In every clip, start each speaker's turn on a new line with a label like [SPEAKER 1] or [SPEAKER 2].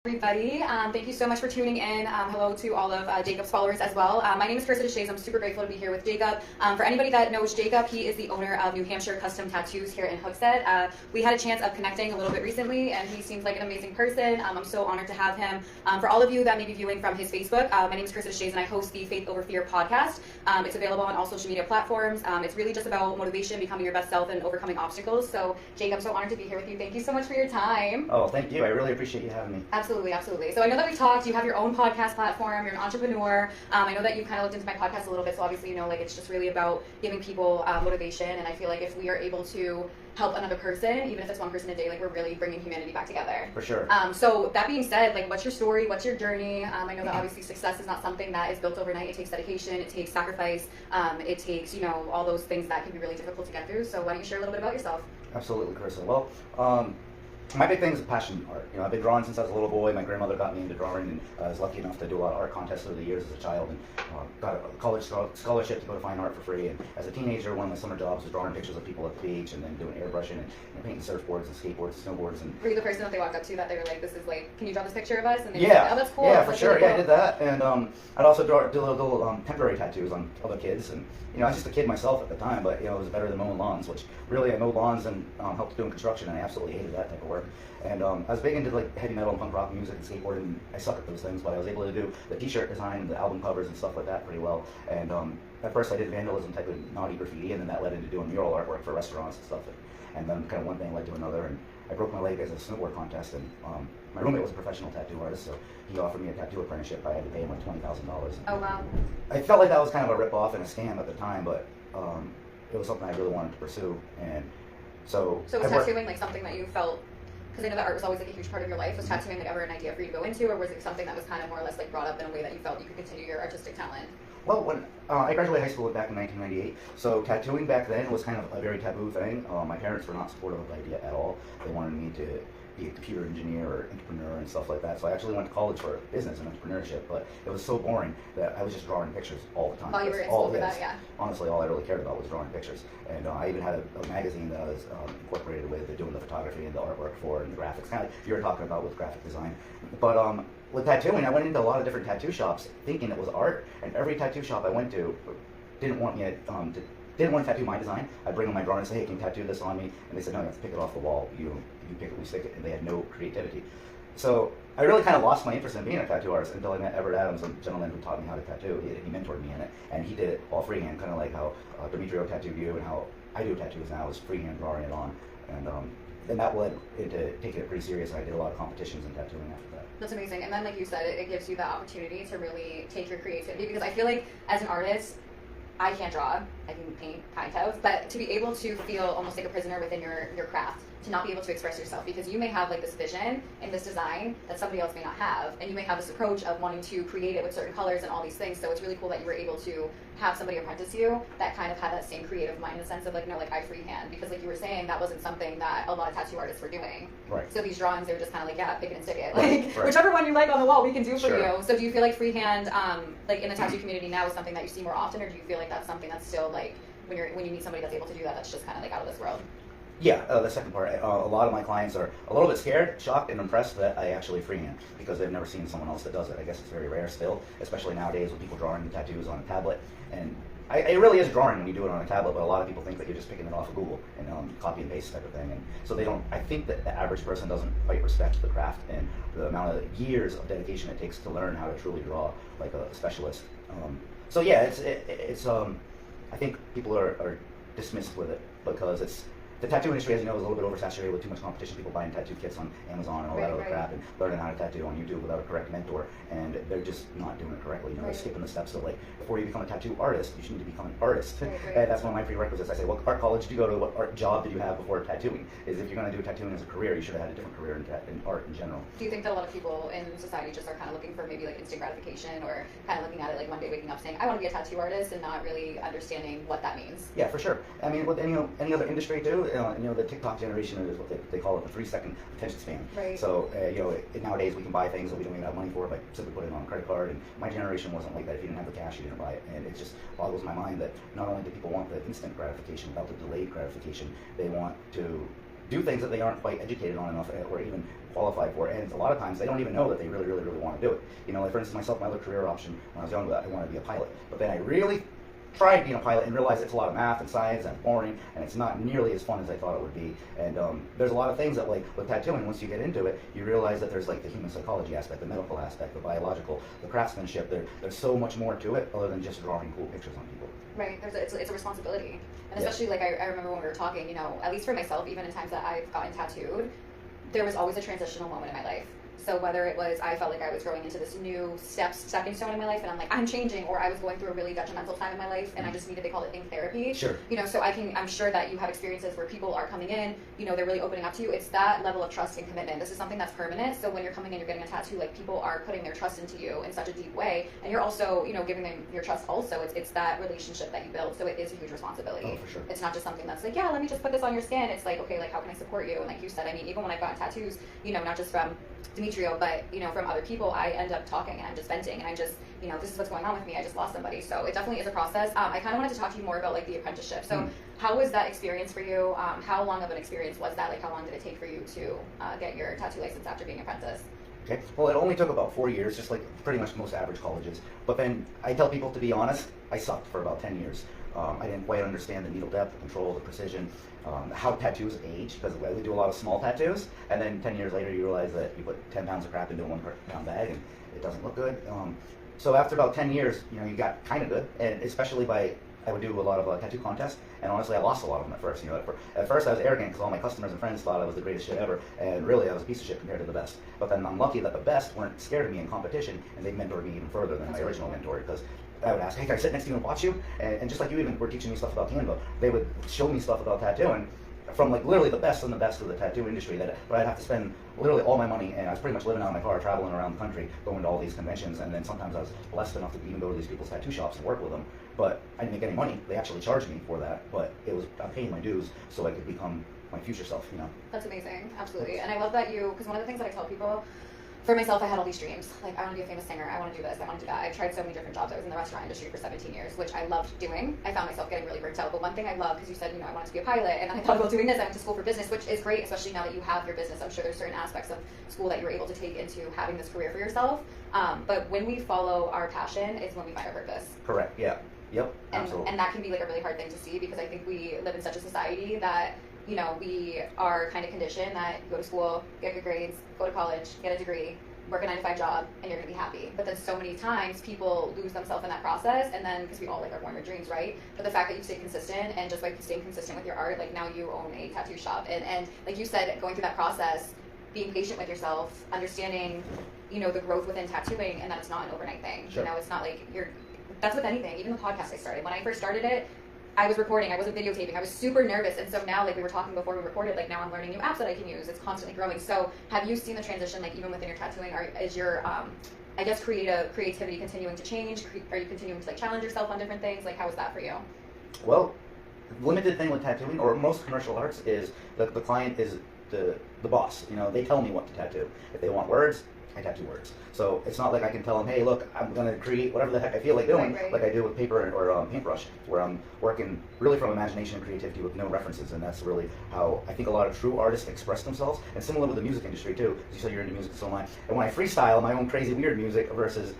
[SPEAKER 1] Everybody. Thank you so much for tuning in. Hello to all of Jacob's followers as well. My name is Carissa. I'm super grateful to be here with Jacob. For anybody that knows Jacob, he is the owner of New Hampshire Custom Tattoos here in Hooksett. We had a chance of connecting a little bit recently, and he seems like an amazing person. I'm so honored to have him. For all of you that may be viewing from his Facebook, my name is Carissa and I host the Faith Over Fear podcast. It's available on all social media platforms. It's really just about motivation, becoming your best self, and overcoming obstacles. So, Jacob, I'm so honored to be here with you. Thank you so much for your time.
[SPEAKER 2] Oh, thank you. I really appreciate you having me.
[SPEAKER 1] Absolutely. So I know that we talked, you have your own podcast platform, you're an entrepreneur. I know that you kind of looked into my podcast a little bit, so obviously you know like it's just really about giving people motivation, and I feel like if we are able to help another person, even if it's one person a day, like we're really bringing humanity back together.
[SPEAKER 2] For sure.
[SPEAKER 1] So that being said, like what's your story, what's your journey? I know that obviously success is not something that is built overnight. It takes dedication, it takes sacrifice, it takes, you know, all those things that can be really difficult to get through. So why don't you share a little bit about yourself?
[SPEAKER 2] Absolutely, Carissa. Well, my big thing is passion in art. You know, I've been drawing since I was a little boy. My grandmother got me into drawing, and I was lucky enough to do a lot of art contests over the years as a child, and got a college scholarship to go to fine art for free. And as a teenager, one of my summer jobs was drawing pictures of people at the beach, and then doing airbrushing and painting surfboards and skateboards and snowboards. And
[SPEAKER 1] were you the person that they walked up to that they were like, "This is like, can you draw this picture of us?" And they
[SPEAKER 2] yeah,
[SPEAKER 1] were like, "Oh, that's cool."
[SPEAKER 2] Yeah,
[SPEAKER 1] that's
[SPEAKER 2] for sure.
[SPEAKER 1] Really cool.
[SPEAKER 2] Yeah, I did that, and I'd also do little temporary tattoos on other kids, and you know, I was just a kid myself at the time, but you know, it was better than mowing lawns, which really I mowed lawns and helped doing construction, and I absolutely hated that type of work. And I was big into like heavy metal and punk rock music and skateboarding. I suck at those things, but I was able to do the t-shirt design, the album covers and stuff like that pretty well. And at first I did vandalism type of naughty graffiti, and then that led into doing mural artwork for restaurants and stuff. And then kind of one thing led to another, and I broke my leg as a snowboard contest, and my roommate was a professional tattoo artist, so he offered me a tattoo apprenticeship. I had to pay him like $20,000.
[SPEAKER 1] Oh wow.
[SPEAKER 2] I felt like that was kind of a rip-off and a scam at the time, but it was something I really wanted to pursue, and so
[SPEAKER 1] was tattooing like something that you felt, because I know that art was always like a huge part of your life, was tattooing like ever an idea for you to go into, or was it something that was kind of more or less like brought up in a way that you felt you could continue your artistic talent?
[SPEAKER 2] Well, when I graduated high school back in 1998, so tattooing back then was kind of a very taboo thing. My parents were not supportive of the idea at all. They wanted me to be a computer engineer or entrepreneur and stuff like that. So I actually went to college for business and entrepreneurship, but it was so boring that I was just drawing pictures all the time.
[SPEAKER 1] While you were in school for that, yeah.
[SPEAKER 2] Honestly, all I really cared about was drawing pictures. And I even had a magazine that I was incorporated with, doing the photography and the artwork for and the graphics, kind of like you were talking about with graphic design. But with tattooing, I went into a lot of different tattoo shops thinking it was art, and every tattoo shop I went to didn't want me didn't want to tattoo my design. I'd bring them my drawing and say, "Hey, can you tattoo this on me?" And they said, "No, you have to pick it off the wall. You pick it, we stick it." And they had no creativity. So I really kind of lost my interest in being a tattoo artist until I met Everett Adams, a gentleman who taught me how to tattoo. He mentored me in it, and he did it all freehand, kind of like how Demetrio tattooed you, and how I do tattoos now is freehand drawing it on. And that led into taking it pretty serious. I did a lot of competitions in tattooing after that.
[SPEAKER 1] That's amazing. And then, like you said, it gives you the opportunity to really take your creativity, because I feel like as an artist, I can't draw, I can paint kind of, but to be able to feel almost like a prisoner within your craft, to not be able to express yourself, because you may have like this vision and this design that somebody else may not have, and you may have this approach of wanting to create it with certain colors and all these things. So it's really cool that you were able to have somebody apprentice you that kind of had that same creative mind, in the sense of like, no, like I freehand, because like you were saying, that wasn't something that a lot of tattoo artists were doing.
[SPEAKER 2] Right.
[SPEAKER 1] So these drawings, they were just kind of like, yeah, pick it and stick it. Like whichever one you like on the wall, we can do for you. So do you feel like freehand, like in the tattoo community now, is something that you see more often, or do you feel like that's something that's still like, when you meet somebody that's able to do that, that's just kind of like out of this world?
[SPEAKER 2] Yeah, the second part. A lot of my clients are a little bit scared, shocked, and impressed that I actually freehand, because they've never seen someone else that does it. I guess it's very rare still, especially nowadays with people drawing tattoos on a tablet. And it really is drawing when you do it on a tablet, but a lot of people think that you're just picking it off of Google and copy and paste type of thing. And so they don't. I think that the average person doesn't quite respect the craft and the amount of years of dedication it takes to learn how to truly draw like a specialist. So yeah, it's I think people are dismissed with it, because the tattoo industry, as you know, is a little bit oversaturated with too much competition. People buying tattoo kits on Amazon and all that other crap, and learning how to tattoo on YouTube without a correct mentor, and they're just not doing it correctly. You know, they're skipping the steps of like, before you become a tattoo artist, you should need to become an artist. And that's one of my prerequisites. I say, what art college did you go to? What art job did you have before tattooing? Is if you're going to do tattooing as a career, you should have had a different career in art in general.
[SPEAKER 1] Do you think that a lot of people in society just are kind of looking for maybe like instant gratification, or kind of looking at it like one day waking up saying, I want to be a tattoo artist, and not really understanding what that means?
[SPEAKER 2] Yeah, for sure. I mean, with any other industry too, the TikTok generation is what they call it, the 3-second attention span.
[SPEAKER 1] Right.
[SPEAKER 2] So nowadays we can buy things that we don't even have money for, but simply put it on a credit card. And my generation wasn't like that. If you didn't have the cash, you didn't buy it. And it just boggles my mind that not only do people want the instant gratification without the delayed gratification, they want to do things that they aren't quite educated on enough, or even qualified for it. And a lot of times they don't even know that they really, really, really want to do it. You know, like for instance, myself, my other career option when I was younger, I wanted to be a pilot. But then I really tried being a pilot and realized it's a lot of math and science and boring, and it's not nearly as fun as I thought it would be. And there's a lot of things that, like with tattooing, once you get into it, you realize that there's like the human psychology aspect, the medical aspect, the biological, the craftsmanship. There's so much more to it other than just drawing cool pictures on people.
[SPEAKER 1] Right, it's a responsibility. And especially, like, I remember when we were talking, you know, at least for myself, even in times that I've gotten tattooed, there was always a transitional moment in my life. So whether it was I felt like I was growing into this new stepping stone in my life, and I'm like, I'm changing, or I was going through a really detrimental time in my life, and I just needed, they call it ink therapy.
[SPEAKER 2] Sure.
[SPEAKER 1] You know, so I'm sure that you have experiences where people are coming in, you know, they're really opening up to you. It's that level of trust and commitment. This is something that's permanent. So when you're coming in, you're getting a tattoo, like, people are putting their trust into you in such a deep way, and you're also, you know, giving them your trust also. It's that relationship that you build. So it is a huge responsibility.
[SPEAKER 2] Oh, for sure.
[SPEAKER 1] It's not just something that's like, yeah, let me just put this on your skin. It's like, okay, like, how can I support you? And like you said, I mean, even when I've gotten tattoos, you know, not just from Demetrio, but, you know, from other people, I end up talking and I'm just venting and I'm just, you know, this is what's going on with me. I just lost somebody. So it definitely is a process. I kind of wanted to talk to you more about, like, the apprenticeship. So how was that experience for you? How long of an experience was that? Like, how long did it take for you to get your tattoo license after being an apprentice?
[SPEAKER 2] Okay. Well, it only took about 4 years, just like pretty much most average colleges. But then I tell people, to be honest, I sucked for about 10 years. I didn't quite understand the needle depth, the control, the precision, how tattoos age, because we do a lot of small tattoos, and then 10 years later you realize that you put 10 pounds of crap into a 1 pound bag and it doesn't look good. So after about 10 years, you know, you got kind of good, and especially I would do a lot of tattoo contests, and honestly, I lost a lot of them at first. You know, at first I was arrogant because all my customers and friends thought I was the greatest shit ever, and really I was a piece of shit compared to the best. But then I'm lucky that the best weren't scared of me in competition, and they mentored me even further than my original mentor, because I would ask, hey, can I sit next to you and watch you? And just like you even were teaching me stuff about Canva, they would show me stuff about tattooing from, like, literally the best and the best of the tattoo industry, but I'd have to spend literally all my money, and I was pretty much living out of my car, traveling around the country, going to all these conventions, and then sometimes I was blessed enough to even go to these people's tattoo shops and work with them. But I didn't make any money. They actually charged me for that, but I'm paying my dues so I could become my future self, you know?
[SPEAKER 1] That's amazing, absolutely. And I love that because one of the things that I tell people, for myself, I had all these dreams. Like, I want to be a famous singer, I want to do this, I want to do that. I've tried so many different jobs. I was in the restaurant industry for 17 years, which I loved doing. I found myself getting really burnt out. But one thing I love, because you said, you know, I wanted to be a pilot, and then I thought about doing this. I went to school for business, which is great, especially now that you have your business. I'm sure there's certain aspects of school that you're able to take into having this career for yourself. But when we follow our passion is when we find our purpose.
[SPEAKER 2] Correct, yeah. Yep, absolutely.
[SPEAKER 1] And that can be, like, a really hard thing to see, because I think we live in such a society that, you know, we are kind of conditioned that you go to school, get good grades, go to college, get a degree, work a 9-to-5 job, and you're going to be happy. But then so many times people lose themselves in that process, and then, because we all, like, are born with dreams, right? But the fact that you stay consistent, and just by staying consistent with your art, like, now you own a tattoo shop. And like you said, going through that process, being patient with yourself, understanding, you know, the growth within tattooing, and that it's not an overnight thing.
[SPEAKER 2] Sure.
[SPEAKER 1] You know, it's not like that's with anything. Even the podcast I started. When I first started it, I was recording, I wasn't videotaping, I was super nervous, and so now, like we were talking before we recorded, like, now I'm learning new apps that I can use. It's constantly growing. So have you seen the transition, like, even within your tattooing, is your I guess creativity continuing to change? Are you continuing to, like, challenge yourself on different things? Like, how is that for you?
[SPEAKER 2] Well, limited thing with tattooing, or most commercial arts, is the client is the boss. You know, they tell me what to tattoo. If they want words, I tattoo words. So it's not like I can tell them, hey, look, I'm going to create whatever the heck I feel like doing,
[SPEAKER 1] right.
[SPEAKER 2] like I do with paper or paintbrush, where I'm working really from imagination and creativity with no references, and that's really how I think a lot of true artists express themselves. And similar with the music industry too, as you said, you're into music, so am I. And when I freestyle my own crazy weird music versus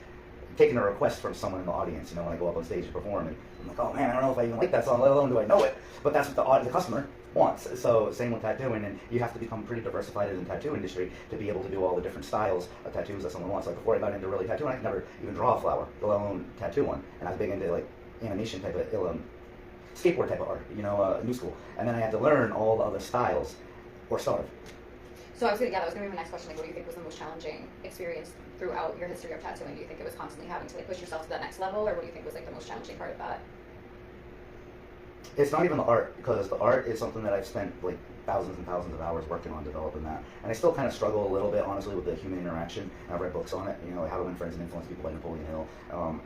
[SPEAKER 2] taking a request from someone in the audience, you know, when I go up on stage to perform, and I'm like, oh man, I don't know if I even like that song, let alone do I know it. But that's what the customer wants. So same with tattooing, and you have to become pretty diversified in the tattoo industry to be able to do all the different styles of tattoos that someone wants. Like before I got into really tattooing, I could never even draw a flower, let alone tattoo one. And I was big into, like, animation type of skateboard type of art, you know, new school. And then I had to learn all the other styles, or starve.
[SPEAKER 1] So that was going to be my next question. Like, what do you think was the most challenging experience throughout your history of tattooing? Do you think it was constantly having to, like, push yourself to that next level, or what do you think was, like, the most challenging part of that?
[SPEAKER 2] It's not even the art, because the art is something that I've spent, like, thousands and thousands of hours working on developing that. And I still kind of struggle a little bit, honestly, with the human interaction. I've read books on it, you know, How to Win Friends and Influence People by Napoleon Hill.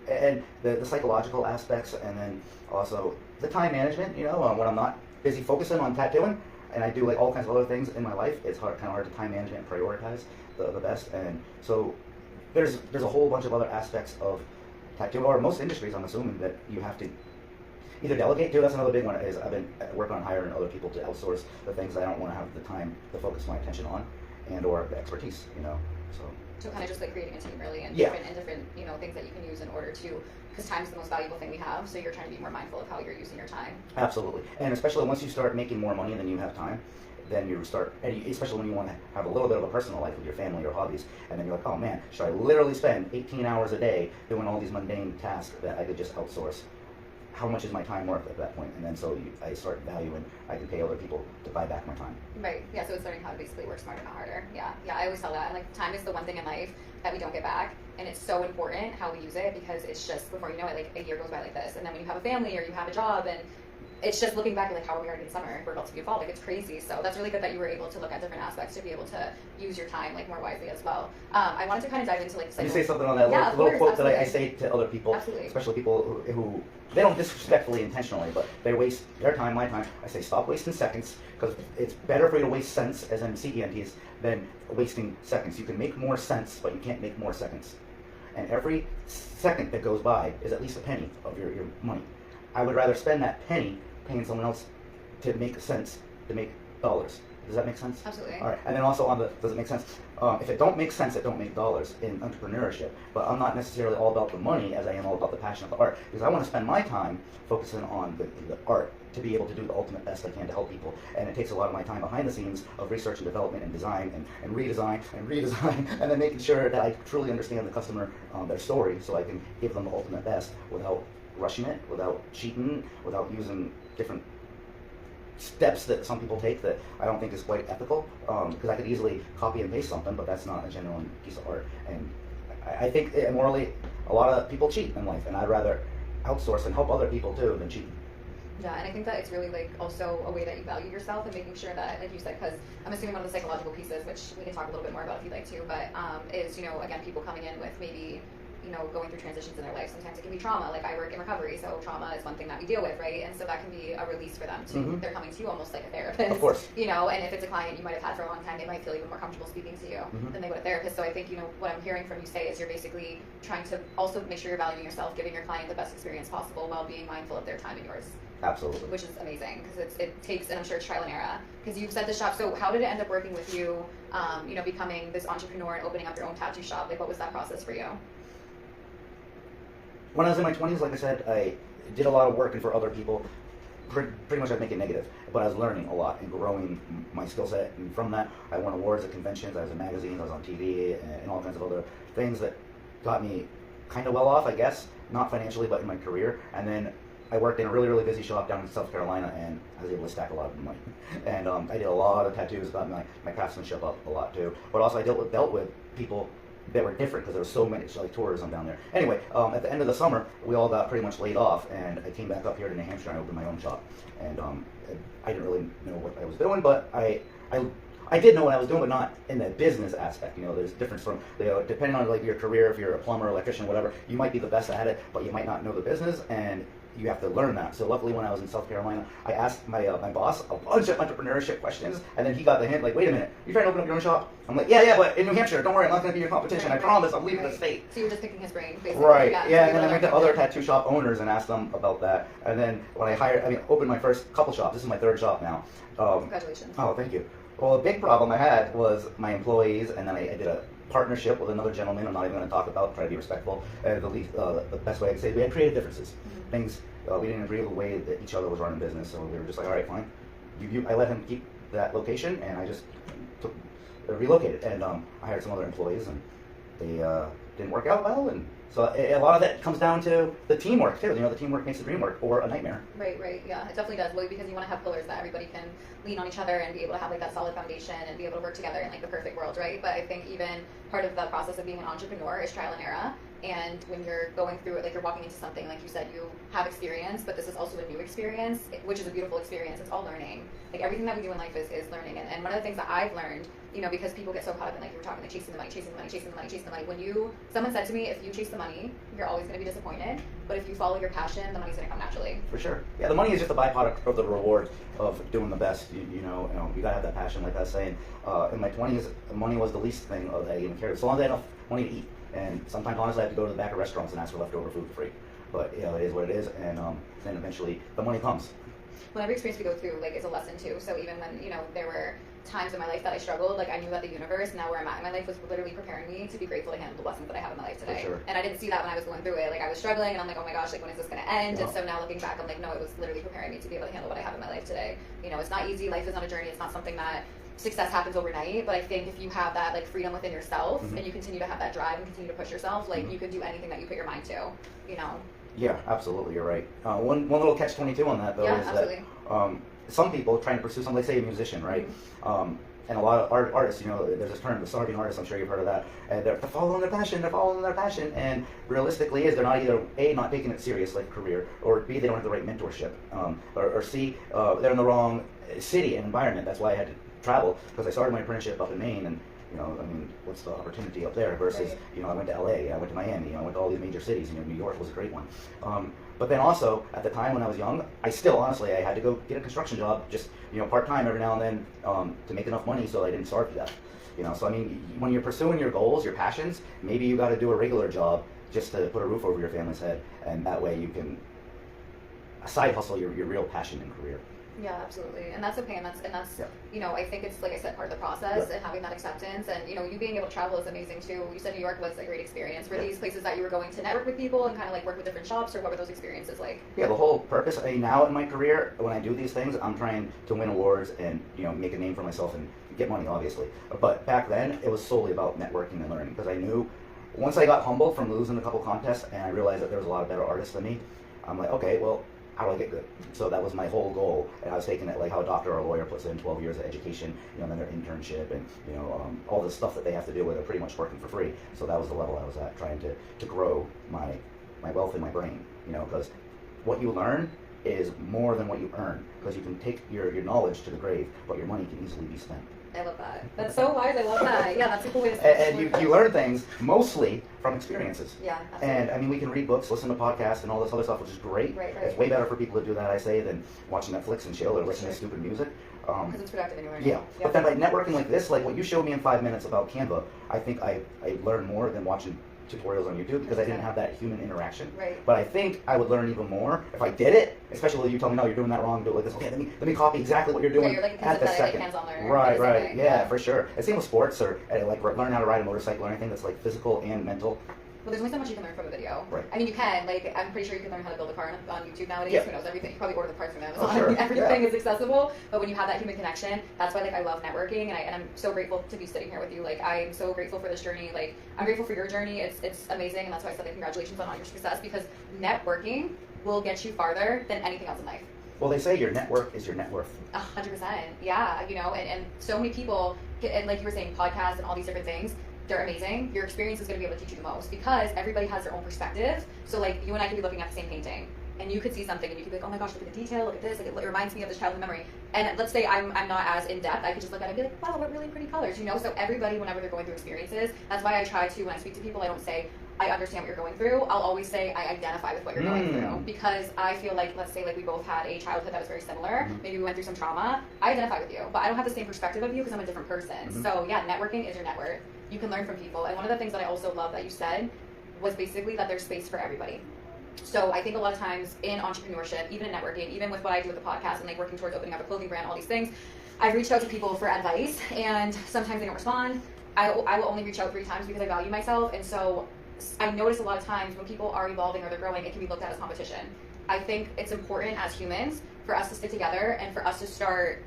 [SPEAKER 2] And the psychological aspects, and then also the time management, you know, when I'm not busy focusing on tattooing, and I do, like, all kinds of other things in my life, it's kind of hard to time manage and prioritize the best. And so there's a whole bunch of other aspects of tattoo, or most industries, I'm assuming, that you have to either delegate to. That's another big one, is I've been working on hiring other people to outsource the things I don't want to have the time to focus my attention on. and or the expertise, so.
[SPEAKER 1] So kind of just like creating a team really, and
[SPEAKER 2] Yeah.
[SPEAKER 1] different things that you can use in order to, because time is the most valuable thing we have. So you're trying to be more mindful of how you're using your time.
[SPEAKER 2] Absolutely, and especially once you start making more money than you have time, then you start, especially when you want to have a little bit of a personal life with your family or hobbies, and then you're like, oh man, should I literally spend 18 hours a day doing all these mundane tasks that I could just outsource? How much is my time worth at that point? And then so I start valuing, I can pay other people to buy back my time.
[SPEAKER 1] Right. Yeah. So it's learning how to basically work smarter, not harder. Yeah. Yeah. I always tell that. Like, time is the one thing in life that we don't get back, and it's so important how we use it, because it's just, before you know it, like a year goes by like this, and then when you have a family or you have a job, and it's just looking back at like how are we already in summer, we're about to be fall, like it's crazy. So that's really good that you were able to look at different aspects to be able to use your time like more wisely as well. I wanted to kind of dive into like.
[SPEAKER 2] Can you say something on that
[SPEAKER 1] Yeah,
[SPEAKER 2] little quote
[SPEAKER 1] absolutely.
[SPEAKER 2] that I say to other people,
[SPEAKER 1] Absolutely.
[SPEAKER 2] especially people who they don't disrespectfully intentionally, but they waste their time, my time. I say stop wasting seconds, because it's better for you to waste cents, as in CENTs, than wasting seconds. You can make more cents, but you can't make more seconds. And every second that goes by is at least a penny of your money. I would rather spend that penny paying someone else to make cents to make dollars. Does that make sense?
[SPEAKER 1] Absolutely.
[SPEAKER 2] All right, and then also does it make sense? If it don't make sense, it don't make dollars in entrepreneurship. But I'm not necessarily all about the money as I am all about the passion of the art, because I want to spend my time focusing on the art to be able to do the ultimate best I can to help people. And it takes a lot of my time behind the scenes of research and development and design and redesign and redesign, and then making sure that I truly understand the customer, their story, so I can give them the ultimate best without rushing it, without cheating, without using different steps that some people take that I don't think is quite ethical, because I could easily copy and paste something, but that's not a genuine piece of art. And I think morally, a lot of people cheat in life, and I'd rather outsource and help other people too than cheat.
[SPEAKER 1] Yeah, and I think that it's really like also a way that you value yourself, and making sure that, like you said, because I'm assuming one of the psychological pieces, which we can talk a little bit more about if you'd like to, but is, again, people coming in with maybe, going through transitions in their life. Sometimes it can be trauma. Like, I work in recovery, so trauma is one thing that we deal with, right? And so that can be a release for them too.
[SPEAKER 2] Mm-hmm.
[SPEAKER 1] They're coming to you almost like a therapist.
[SPEAKER 2] Of course.
[SPEAKER 1] And if it's a client you might have had for a long time, they might feel even more comfortable speaking to you
[SPEAKER 2] Mm-hmm.
[SPEAKER 1] than they would a therapist. So I think, what I'm hearing from you say is you're basically trying to also make sure you're valuing yourself, giving your client the best experience possible while being mindful of their time and yours.
[SPEAKER 2] Absolutely.
[SPEAKER 1] Which is amazing, because it takes, and I'm sure it's trial and error, because you've set the shop. So how did it end up working with you, becoming this entrepreneur and opening up your own tattoo shop? Like, what was that process for you?
[SPEAKER 2] When I was in my 20s, like I said, I did a lot of working for other people. Pretty much I'd make it negative, but I was learning a lot and growing my skill set. And from that, I won awards at conventions, I was in magazines, I was on TV, and all kinds of other things that got me kind of well off, I guess. Not financially, but in my career. And then I worked in a really, really busy shop down in South Carolina, and I was able to stack a lot of money. And I did a lot of tattoos, got my craftsmanship up a lot too. But also I dealt with people that were different, because there was so many, like tourism down there. Anyway, at the end of the summer, we all got pretty much laid off, and I came back up here to New Hampshire and I opened my own shop. And I didn't really know what I was doing, but I did know what I was doing, but not in the business aspect. There's a difference from, depending on like your career, if you're a plumber, electrician, whatever, you might be the best at it, but you might not know the business, and you have to learn that. So luckily, when I was in South Carolina, I asked my boss a bunch of entrepreneurship questions, and then he got the hint, like, wait a minute, you're trying to open up your own shop? I'm like, yeah, but in New Hampshire, don't worry, I'm not going to be your competition. I promise, I'm leaving the state.
[SPEAKER 1] So you were just picking his brain, basically.
[SPEAKER 2] Right,
[SPEAKER 1] Yeah,
[SPEAKER 2] and then I went to other tattoo shop owners and asked them about that. And then when I opened my first couple shops, this is my third shop now.
[SPEAKER 1] Congratulations.
[SPEAKER 2] Oh, thank you. Well, a big problem I had was my employees, and then I did a partnership with another gentleman I'm not even going to talk about, try to be respectful. The best way I can say it, we had creative differences.
[SPEAKER 1] Mm-hmm.
[SPEAKER 2] Things, we didn't agree with the way that each other was running business, so we were just like, all right, fine. I let him keep that location, and I just relocated. And I hired some other employees, and they didn't work out well, and so a lot of that comes down to the teamwork too. The teamwork makes the dream work, or a nightmare.
[SPEAKER 1] Right, yeah, it definitely does. Well, because you want to have pillars that everybody can lean on each other and be able to have like that solid foundation and be able to work together in like the perfect world, right? But I think even part of the process of being an entrepreneur is trial and error. And when you're going through it, like you're walking into something, like you said, you have experience, but this is also a new experience, which is a beautiful experience. It's all learning. Like everything that we do in life is learning. And one of the things that I've learned, because people get so caught up in like you were talking, like chasing the money. When someone said to me, if you chase the money, you're always going to be disappointed. But if you follow your passion, the money's going to come naturally.
[SPEAKER 2] For sure. Yeah, the money is just a byproduct of the reward of doing the best. You gotta have that passion, like I was saying. In my 20s, money was the least thing that I even cared. So long as I had enough money to eat. And sometimes, honestly, I have to go to the back of restaurants and ask for leftover food for free. But, it is what it is, and then eventually the money comes.
[SPEAKER 1] Well, every experience we go through, like, is a lesson, too. So even when, there were times in my life that I struggled, like I knew that the universe, now where I'm at in my life, was literally preparing me to be grateful to handle the blessings that I have in my life today.
[SPEAKER 2] For sure.
[SPEAKER 1] And I didn't see that when I was going through it. Like I was struggling, and I'm like, oh my gosh, like when is this going to end?
[SPEAKER 2] Yeah.
[SPEAKER 1] And so now looking back, I'm like, no, it was literally preparing me to be able to handle what I have in my life today. You know, it's not easy. Life is not a journey. It's not something that success happens overnight, but I think if you have that like freedom within yourself and you continue to have that drive and continue to push yourself, like you can do anything that you put your mind to, you know.
[SPEAKER 2] Yeah, absolutely, you're right. One little catch-22 on that though is
[SPEAKER 1] absolutely.
[SPEAKER 2] that some people trying to pursue something, like say a musician, right? And a lot of artists, you know, there's this term, the starving artist, I'm sure you've heard of that. And they're following their passion, and realistically is they're not either A, not taking it serious like a career, or B, they don't have the right mentorship, or C, they're in the wrong city and environment. That's why I had to travel, because I started my apprenticeship up in Maine, and you know, I mean, what's the opportunity up there versus, you know, I went to LA, I went to Miami, I went to all these major cities, you know, New York was a great one. But then also, at the time when I was young, I had to go get a construction job, just, you know, part-time every now and then, to make enough money so I didn't starve to death. You know, so I mean, when you're pursuing your goals, your passions, maybe you got to do a regular job just to put a roof over your family's head, and that way you can side hustle your real passion and career.
[SPEAKER 1] Yeah, absolutely, and that's okay, and that's you know, I think it's, like I said, part of the process and having that acceptance, and you know, you being able to travel is amazing too. You said New York was a great experience. Were these places that you were going to network with people and kind of like work with different shops, or what were those experiences like? Yeah,
[SPEAKER 2] the whole purpose. I mean, now in my career, when I do these things, I'm trying to win awards and, you know, make a name for myself and get money, obviously. But back then, it was solely about networking and learning, because I knew once I got humbled from losing a couple contests and I realized that there was a lot of better artists than me, I'm like, okay, well, how do I get good? So that was my whole goal, and I was taking it like how a doctor or a lawyer puts in 12 years of education, you know, then their internship and, you know, all the stuff that they have to do where they're pretty much working for free. So that was the level I was at, trying to grow my wealth in my brain, you know, because what you learn is more than what you earn, because you can take your knowledge to the grave, but your money can easily be spent.
[SPEAKER 1] I love that. That's so wise. I love that. Yeah, that's a cool way to
[SPEAKER 2] say it. And you learn things mostly from experiences.
[SPEAKER 1] Yeah, absolutely.
[SPEAKER 2] And I mean, we can read books, listen to podcasts, and all this other stuff, which is great.
[SPEAKER 1] Right.
[SPEAKER 2] It's way better for people to do that, I say, than watching Netflix and chill or listening to stupid music.
[SPEAKER 1] Because it's productive anyway.
[SPEAKER 2] Yeah. But then by networking like this, like what you showed me in 5 minutes about Canva, I think I learned more than watching tutorials on YouTube, because I didn't have that human interaction.
[SPEAKER 1] Right.
[SPEAKER 2] But I think I would learn even more if I did it, especially when you tell me, no, you're doing that wrong, do it like this. Okay, let me copy exactly what you're doing
[SPEAKER 1] you're like
[SPEAKER 2] at the second.
[SPEAKER 1] Hands-on learner.
[SPEAKER 2] Right. Yeah, for sure. It's same with sports, or like learn how to ride a motorcycle or anything that's like physical and mental.
[SPEAKER 1] Well, there's only so much you can learn from a video.
[SPEAKER 2] Right.
[SPEAKER 1] I mean, you can. Like, I'm pretty sure you can learn how to build a car on YouTube nowadays.
[SPEAKER 2] Yeah.
[SPEAKER 1] Who knows? Everything. You probably order the parts from Amazon.
[SPEAKER 2] Oh, sure.
[SPEAKER 1] Everything is accessible. But when you have that human connection, that's why, like, I love networking, and I'm so grateful to be sitting here with you. Like, I'm so grateful for this journey. Like, I'm grateful for your journey. It's amazing, and that's why I said, like, congratulations on all your success, because networking will get you farther than anything else in life.
[SPEAKER 2] Well, they say your network is your net worth.
[SPEAKER 1] 100%. Yeah, you know, and so many people, and like you were saying, podcasts and all these different things, they're amazing. Your experience is going to be able to teach you the most, because everybody has their own perspective. So like you and I could be looking at the same painting, and you could see something and you could be like, oh my gosh, look at the detail, look at this, like it reminds me of this childhood memory. And let's say I'm not as in depth, I could just look at it and be like, wow, what really pretty colors, you know? So everybody, whenever they're going through experiences, that's why I try to, when I speak to people, I don't say, I understand what you're going through. I'll always say I identify with what you're going through, because I feel like, let's say like we both had a childhood that was very similar, maybe we went through some trauma, I identify with you, but I don't have the same perspective of you because I'm a different person. So yeah, networking is your net worth. You can learn from people. And one of the things that I also love that you said was basically that there's space for everybody. So I think a lot of times in entrepreneurship, even in networking, even with what I do with the podcast and like working towards opening up a clothing brand, all these things, I've reached out to people for advice, and sometimes they don't respond. I will only reach out 3 times because I value myself, and so I notice a lot of times when people are evolving or they're growing, it can be looked at as competition. I think it's important as humans for us to stick together and for us to start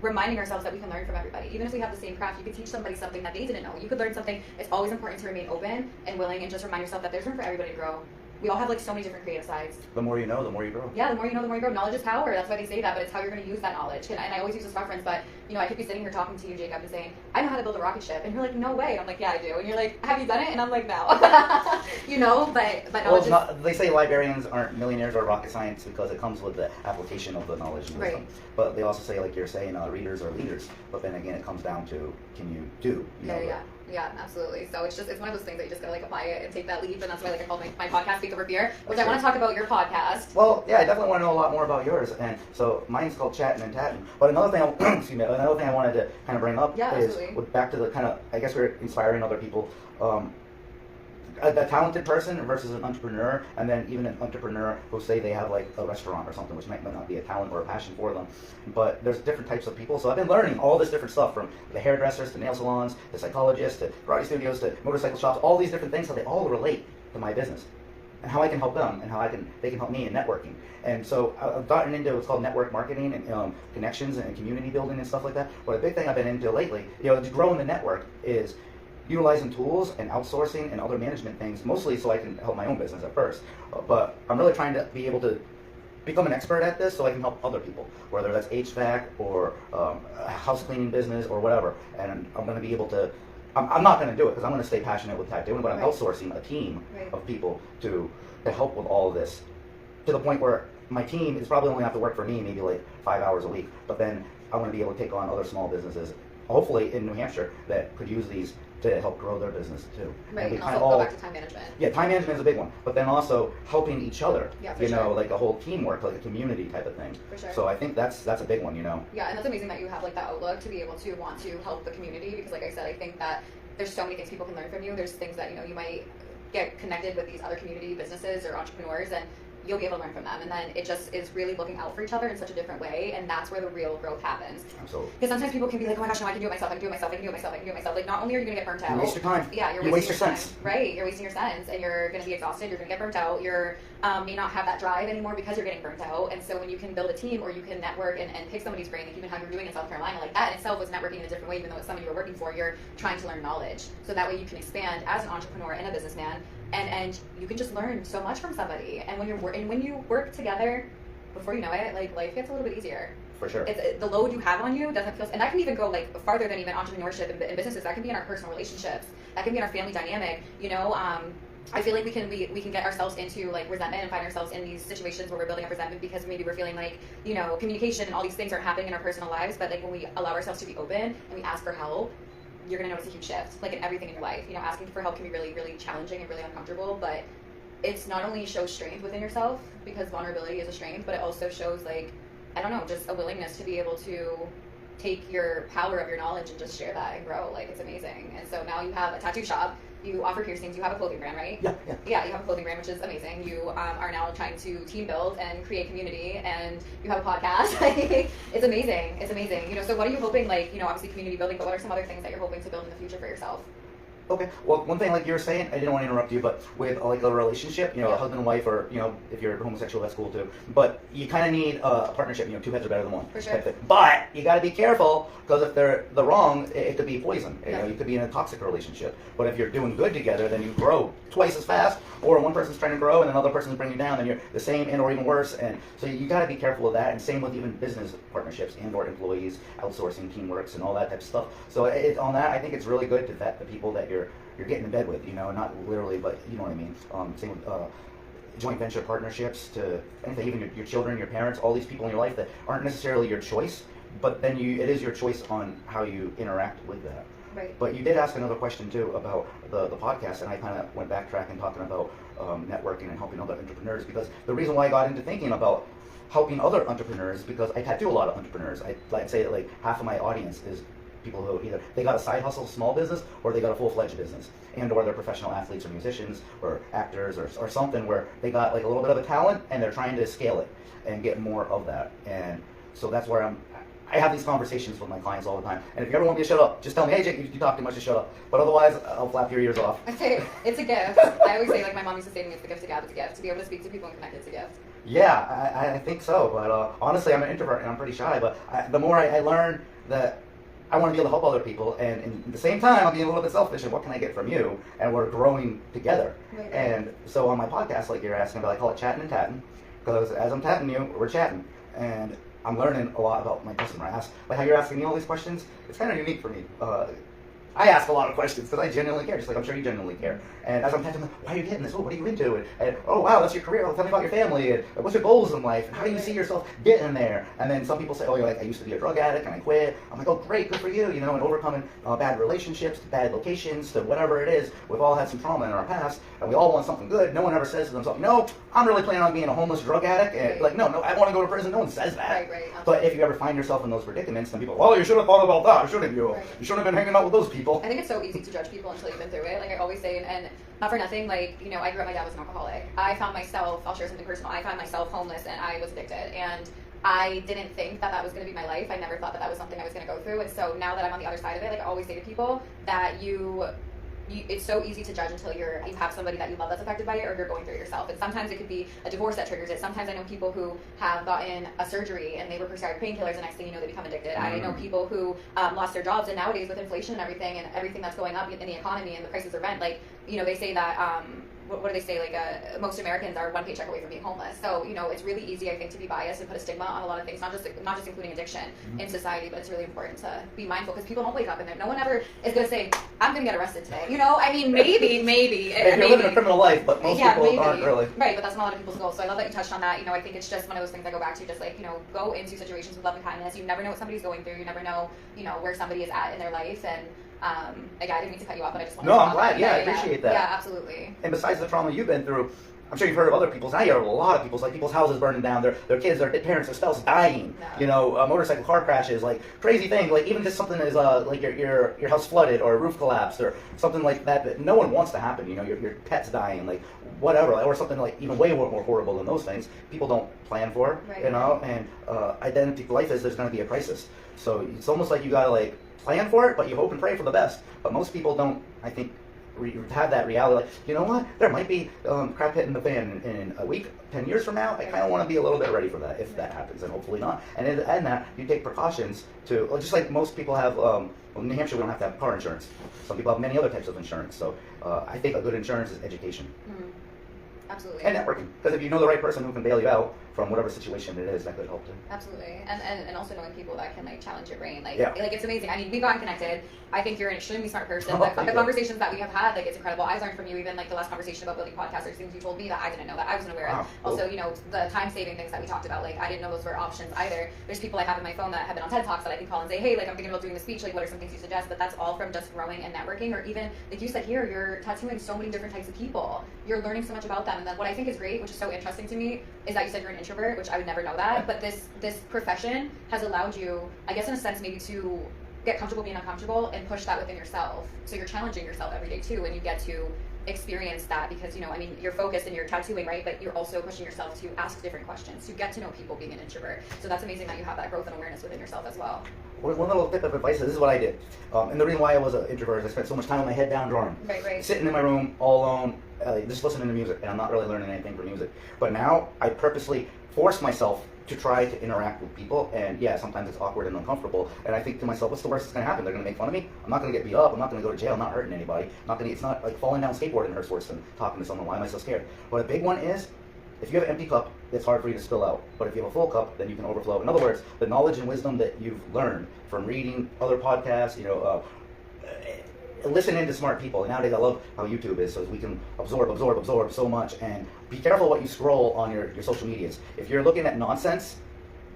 [SPEAKER 1] reminding ourselves that we can learn from everybody. Even if we have the same craft, you could teach somebody something that they didn't know. You could learn something. It's always important to remain open and willing, and just remind yourself that there's room for everybody to grow. We all have like so many different creative sides.
[SPEAKER 2] The more you know, the more you grow.
[SPEAKER 1] Yeah, the more you know, the more you grow. Knowledge is power. That's why they say that, but it's how you're going to use that knowledge. And I always use this reference, but you know, I could be sitting here talking to you, Jacob, and saying, I know how to build a rocket ship. And you're like, no way. And I'm like, yeah, I do. And you're like, have you done it? And I'm like, no. You know, but
[SPEAKER 2] well, it's not, they say librarians aren't millionaires or rocket science because it comes with the application of the knowledge and wisdom. But they also say, like you're saying, readers are leaders. But then again, it comes down to, can you do? You know,
[SPEAKER 1] Yeah, absolutely. So it's one of those things that you just gotta like apply it and take that leap, and that's why like I called my podcast Speak Over Fear, which I want to talk about your podcast.
[SPEAKER 2] Well, yeah, I definitely want to know a lot more about yours, and so mine's called Chattin Tattin. But another thing, another thing I wanted to kind of bring up is back to the kind of, I guess we're inspiring other people. a talented person versus an entrepreneur, and then even an entrepreneur who say they have like a restaurant or something, which might not be a talent or a passion for them. But there's different types of people. So I've been learning all this different stuff, from the hairdressers to nail salons to psychologists to karate studios to motorcycle shops, all these different things, how they all relate to my business and how I can help them and how they can help me in networking. And so I've gotten into what's called network marketing and connections and community building and stuff like that. But a big thing I've been into lately, to grow in the network, is utilizing tools and outsourcing and other management things, mostly so I can help my own business at first. But I'm really trying to be able to become an expert at this so I can help other people, whether that's HVAC or a house cleaning business or whatever. And I'm going to be able to, I'm not going to do it because I'm going to stay passionate with tattooing, but I'm outsourcing a team of people to help with all of this, to the point where my team is probably only going to have to work for me maybe like 5 hours a week, but then I'm going to be able to take on other small businesses, hopefully in New Hampshire, that could use these to help grow their business too.
[SPEAKER 1] Right, and also go back to time management.
[SPEAKER 2] Yeah, time management is a big one, but then also helping each other,
[SPEAKER 1] sure.
[SPEAKER 2] like a whole teamwork, like a community type of thing.
[SPEAKER 1] For sure.
[SPEAKER 2] So I think that's a big one,
[SPEAKER 1] Yeah, and that's amazing that you have like that outlook to be able to want to help the community, because like I said, I think that there's so many things people can learn from you. There's things that, you might get connected with these other community businesses or entrepreneurs, and you'll be able to learn from them. And then it just is really looking out for each other in such a different way, and that's where the real growth happens.
[SPEAKER 2] Absolutely.
[SPEAKER 1] Because sometimes people can be like, oh my gosh, no, I can do it myself, I can do it myself, I can do it myself, I can do it myself. Like, not only are you going to get burnt out.
[SPEAKER 2] You waste your time.
[SPEAKER 1] Yeah, you're wasting your time. Right, you're wasting your sense, and you're going to be exhausted, you're going to get burnt out, you're may not have that drive anymore because you're getting burnt out. And so when you can build a team, or you can network and pick somebody's brain, like even how you're doing in South Carolina, like that in itself was networking in a different way, even though it's somebody you were working for, you're trying to learn knowledge. So that way you can expand as an entrepreneur and a businessman, and you can just learn so much from somebody. And when you work together, before you know it, like life gets a little bit easier.
[SPEAKER 2] For sure.
[SPEAKER 1] The load you have on you doesn't feel, and that can even go like farther than even entrepreneurship and businesses. That can be in our personal relationships. That can be in our family dynamic. I feel like we can get ourselves into like resentment and find ourselves in these situations where we're building up resentment because maybe we're feeling like, communication and all these things aren't happening in our personal lives. But like when we allow ourselves to be open and we ask for help, you're going to notice a huge shift, like in everything in your life. Asking for help can be really, really challenging and really uncomfortable, but it's not only shows strength within yourself, because vulnerability is a strength, but it also shows just a willingness to be able to take your power of your knowledge and just share that and grow. Like, it's amazing. And so now you have a tattoo shop, you offer piercings, you have a clothing brand, right? Yeah, you have a clothing brand, which is amazing. You are now trying to team build and create community, and you have a podcast. It's amazing. It's amazing. So what are you hoping, obviously community building, but what are some other things that you're hoping to build in the future for yourself?
[SPEAKER 2] Okay. Well, one thing, like you were saying, I didn't want to interrupt you, but with like a relationship, a husband and wife, or if you're homosexual, that's cool too. But you kind of need a partnership. Two heads are better than one.
[SPEAKER 1] For sure.
[SPEAKER 2] But you got to be careful, because if they're the wrong, it could be poison. You could be in a toxic relationship. But if you're doing good together, then you grow twice as fast. Or one person's trying to grow and another person's bringing you down, then you're the same and or even worse. And so you got to be careful of that. And same with even business partnerships and or employees, outsourcing, teamworks, and all that type of stuff. So on that, I think it's really good to vet the people that you're getting in bed with, not literally, but you know what I mean. Same with joint venture partnerships, to anything, even your children, your parents, all these people in your life that aren't necessarily your choice, but then it is your choice on how you interact with that.
[SPEAKER 1] Right.
[SPEAKER 2] But you did ask another question too about the podcast, and I kind of went backtracking talking about networking and helping other entrepreneurs, because the reason why I got into thinking about helping other entrepreneurs, because I tattoo a lot of entrepreneurs. I'd say that like half of my audience is people who either they got a side hustle, small business, or they got a full-fledged business, and or they're professional athletes or musicians or actors or something where they got like a little bit of a talent and they're trying to scale it and get more of that. And so that's where I have these conversations with my clients all the time. And if you ever want me to shut up, just tell me, hey Jake, you talk too much, to shut up. But otherwise, I'll flap your ears off.
[SPEAKER 1] Okay, it's a gift. I always say, like my mom used to say to me, it's a gift to gab, it's a gift. To be able to speak to people and connect, it's a gift.
[SPEAKER 2] Yeah, I think so. But honestly, I'm an introvert and I'm pretty shy. But the more I learn that I want to be able to help other people, and at the same time, I'm being a little bit selfish, and what can I get from you? And we're growing together.
[SPEAKER 1] Right.
[SPEAKER 2] And so on my podcast, like you're asking about, I call it Chattin Tattin, because as I'm tatting you, we're chatting. And I'm learning a lot about my customer. Like how you're asking me all these questions, it's kind of unique for me. I ask a lot of questions because I genuinely care, just like I'm sure you genuinely care. And as I'm texting them, why are you getting this? Oh, what are you into? And oh, wow, that's your career. Well, tell me about your family. And what's your goals in life? And how do you see yourself getting there? And then some people say, oh, you're like, I used to be a drug addict and I quit. I'm like, oh, great, good for you. And overcoming bad relationships, bad locations, to whatever it is. We've all had some trauma in our past, and we all want something good. No one ever says to themselves, no, I'm really planning on being a homeless drug addict. And like, no, I want to go to prison. No one says that.
[SPEAKER 1] Right.
[SPEAKER 2] But if you ever find yourself in those predicaments, then people, well, you should have thought about that, shouldn't you? Right. You shouldn't have been hanging out with those people. people.
[SPEAKER 1] I think it's so easy to judge people until you've been through it. Like I always say, and not for nothing, like, you know, I grew up, my dad was an alcoholic. I found myself, I'll share something personal, I found myself homeless and I was addicted. And I didn't think that that was going to be my life. I never thought that that was something I was going to go through. And so now that I'm on the other side of it, like I always say to people that it's so easy to judge until you have somebody that you love that's affected by it, or you're going through it yourself. And sometimes it could be a divorce that triggers it. Sometimes I know people who have gotten a surgery and they were prescribed painkillers, and next thing you know, they become addicted. I know people who lost their jobs, and nowadays with inflation and everything that's going up in the economy and the prices of rent, like, you know, they say that what do they say? Like, most Americans are one paycheck away from being homeless. So, you know, it's really easy, I think, to be biased and put a stigma on a lot of things, not just including addiction in society, but it's really important to be mindful because people don't wake up and no one ever is going to say, I'm going to get arrested today. You know, I mean, maybe.
[SPEAKER 2] If you're living a criminal life, but most people aren't really.
[SPEAKER 1] Right, but that's not a lot of people's goals. So I love that you touched on that. You know, I think it's just one of those things I go back to, just like, you know, go into situations with love and kindness. You never know what somebody's going through. You never know, you know, where somebody is at in their life. And again, I didn't mean to cut you off, but I just wanted to
[SPEAKER 2] I'm glad. Yeah, I appreciate that.
[SPEAKER 1] Yeah, absolutely.
[SPEAKER 2] And besides the trauma you've been through, I'm sure you've heard of other people's. Now you hear of a lot of people's, like people's houses burning down, their kids, their parents, their spouses dying.
[SPEAKER 1] No.
[SPEAKER 2] You know, motorcycle car crashes, like crazy things. Like even just something as like your house flooded or a roof collapsed or something like that no one wants to happen. You know, your pet's dying, like whatever, or something like even way more horrible than those things. People don't plan for,
[SPEAKER 1] right.
[SPEAKER 2] You know. And identity life is there's going to be a crisis. So it's almost like you gotta like plan for it, but you hope and pray for the best. But most people don't, I think, have that reality. Like, you know what? There might be crap hitting the fan in a week, 10 years from now. I kind of want to be a little bit ready for that, if that happens, and hopefully not. And in that, you take precautions to, just like most people have. Well, in New Hampshire, we don't have to have car insurance. Some people have many other types of insurance. So I think a good insurance is education.
[SPEAKER 1] Mm-hmm. Absolutely.
[SPEAKER 2] And networking. Because if you know the right person who can bail you out from whatever situation it is, that could help too.
[SPEAKER 1] Absolutely. And also knowing people that can like challenge your brain. Like,
[SPEAKER 2] yeah.
[SPEAKER 1] Like it's amazing. I mean, we've gotten connected. I think you're an extremely smart person.
[SPEAKER 2] Oh,
[SPEAKER 1] the conversations that we have had, like, it's incredible. I've learned from you, even like the last conversation about building podcasts, there's things you told me that I didn't know, that I wasn't aware of.
[SPEAKER 2] Cool.
[SPEAKER 1] Also, you know, the time saving things that we talked about, like I didn't know those were options either. There's people I have in my phone that have been on TED Talks that I can call and say, hey, like I'm thinking about doing a speech, like what are some things you suggest? But that's all from just growing and networking, or even like you said here, you're tattooing so many different types of people. You're learning so much about them. And then what I think is great, which is so interesting to me, is that you said you're an introvert, which I would never know that. But this profession has allowed you, I guess in a sense, maybe to get comfortable being uncomfortable and push that within yourself. So you're challenging yourself every day too, and you get to experience that because, you know, I mean, you're focused and you're tattooing, right? But you're also pushing yourself to ask different questions, to get to know people being an introvert. So that's amazing that you have that growth and awareness within yourself as well.
[SPEAKER 2] One little tip of advice is this is what I did. And the reason why I was an introvert is I spent so much time with my head down drawing.
[SPEAKER 1] Right.
[SPEAKER 2] Sitting in my room all alone, just listening to music, and I'm not really learning anything from music. But now I purposely force myself to try to interact with people, and yeah, sometimes it's awkward and uncomfortable, and I think to myself, what's the worst that's going to happen? They're going to make fun of me? I'm not going to get beat up, I'm not going to go to jail, I'm not hurting anybody, it's not like falling down skateboarding hurts worse than talking to someone. Why am I so scared? But a big one is, if you have an empty cup, it's hard for you to spill out, but if you have a full cup, then you can overflow. In other words, the knowledge and wisdom that you've learned from reading other podcasts, you know, listening to smart people. And nowadays I love how YouTube is, so we can absorb so much. And be careful what you scroll on your social medias. If you're looking at nonsense,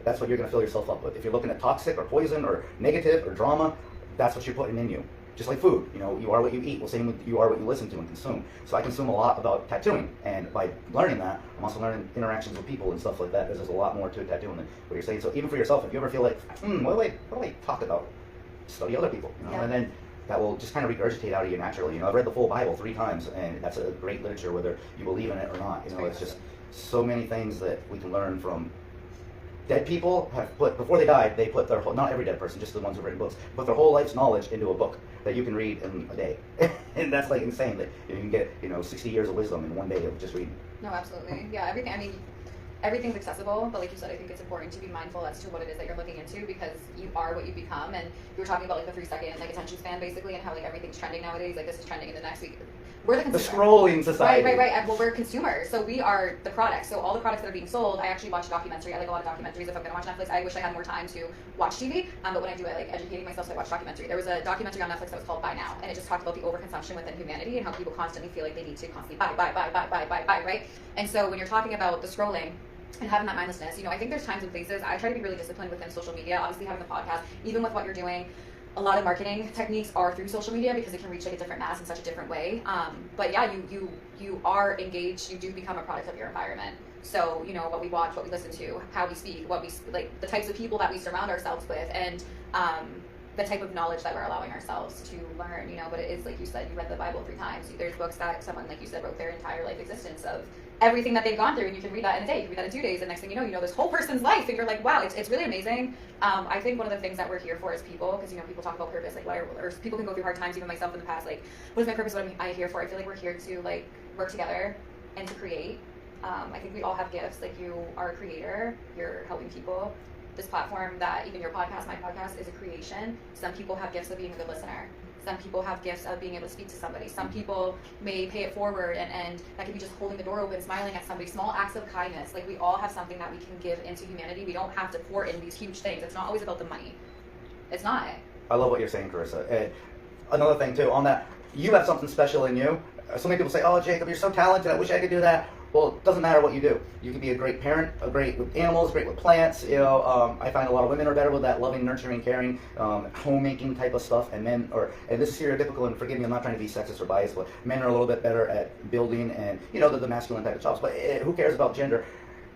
[SPEAKER 2] that's what you're going to fill yourself up with. If you're looking at toxic or poison or negative or drama, that's what you're putting in you. Just like food, you know, you are what you eat. Well, same with you are what you listen to and consume. So I consume a lot about tattooing, and by learning that, I'm also learning interactions with people and stuff like that. There's a lot more to tattooing than what you're saying. So even for yourself, if you ever feel like, what do I talk about? Study other people, you know,
[SPEAKER 1] yeah.
[SPEAKER 2] And then that will just kind of regurgitate out of you naturally. You know, I've read the full Bible 3 times, and that's a great literature, whether you believe in it or not. You know, it's just so many things that we can learn from. Dead people have put, before they died, they put their whole, not every dead person, just the ones who've written books, put their whole life's knowledge into a book that you can read in a day. And that's like insane that you can get, 60 years of wisdom in one day of just reading.
[SPEAKER 1] No, absolutely. Yeah, everything's accessible, but like you said, I think it's important to be mindful as to what it is that you're looking into, because you are what you become. And you were talking about like the 3-second like attention span basically, and how like everything's trending nowadays. Like this is trending in the next week. We're the consumer.
[SPEAKER 2] The scrolling society.
[SPEAKER 1] Right. Well, we're consumers, so we are the products. So all the products that are being sold, I actually watch a documentary. I like a lot of documentaries. If I'm going to watch Netflix, I wish I had more time to watch TV. But when I do, I like educating myself, so I watch documentary. There was a documentary on Netflix that was called Buy Now, and it just talked about the overconsumption within humanity and how people constantly feel like they need to constantly buy, right? And so when you're talking about the scrolling and having that mindlessness, I think there's times and places. I try to be really disciplined within social media. Obviously, having the podcast, even with what you're doing, a lot of marketing techniques are through social media because it can reach like a different mass in such a different way. But yeah, you are engaged. You do become a product of your environment. So what we watch, what we listen to, how we speak, what we like, the types of people that we surround ourselves with, and the type of knowledge that we're allowing ourselves to learn, but it is like you said, you read the Bible 3 times. There's books that someone, like you said, wrote their entire life existence of everything that they've gone through, and you can read that in a day, you can read that in 2 days, and next thing you know this whole person's life, and you're like, wow, it's really amazing. I think one of the things that we're here for as people, because people talk about purpose, like or people can go through hard times, even myself in the past, like, what is my purpose, what am I here for? I feel like we're here to like work together and to create. I think we all have gifts. Like, you are a creator, you're helping people. This platform, that even your podcast, my podcast, is a creation. Some people have gifts of being a good listener. Some people have gifts of being able to speak to somebody. Some people may pay it forward, and that could be just holding the door open, smiling at somebody, small acts of kindness. Like, we all have something that we can give into humanity. We don't have to pour in these huge things. It's not always about the money. It's not.
[SPEAKER 2] I love what you're saying, Carissa. And another thing too, on that, you have something special in you. So many people say, oh, Jacob, you're so talented, I wish I could do that. Well, it doesn't matter what you do. You can be a great parent, a great with animals, great with plants. I find a lot of women are better with that loving, nurturing, caring, homemaking type of stuff, and men are, and this is stereotypical, and forgive me, I'm not trying to be sexist or biased, but men are a little bit better at building and, the masculine type of jobs. But who cares about gender?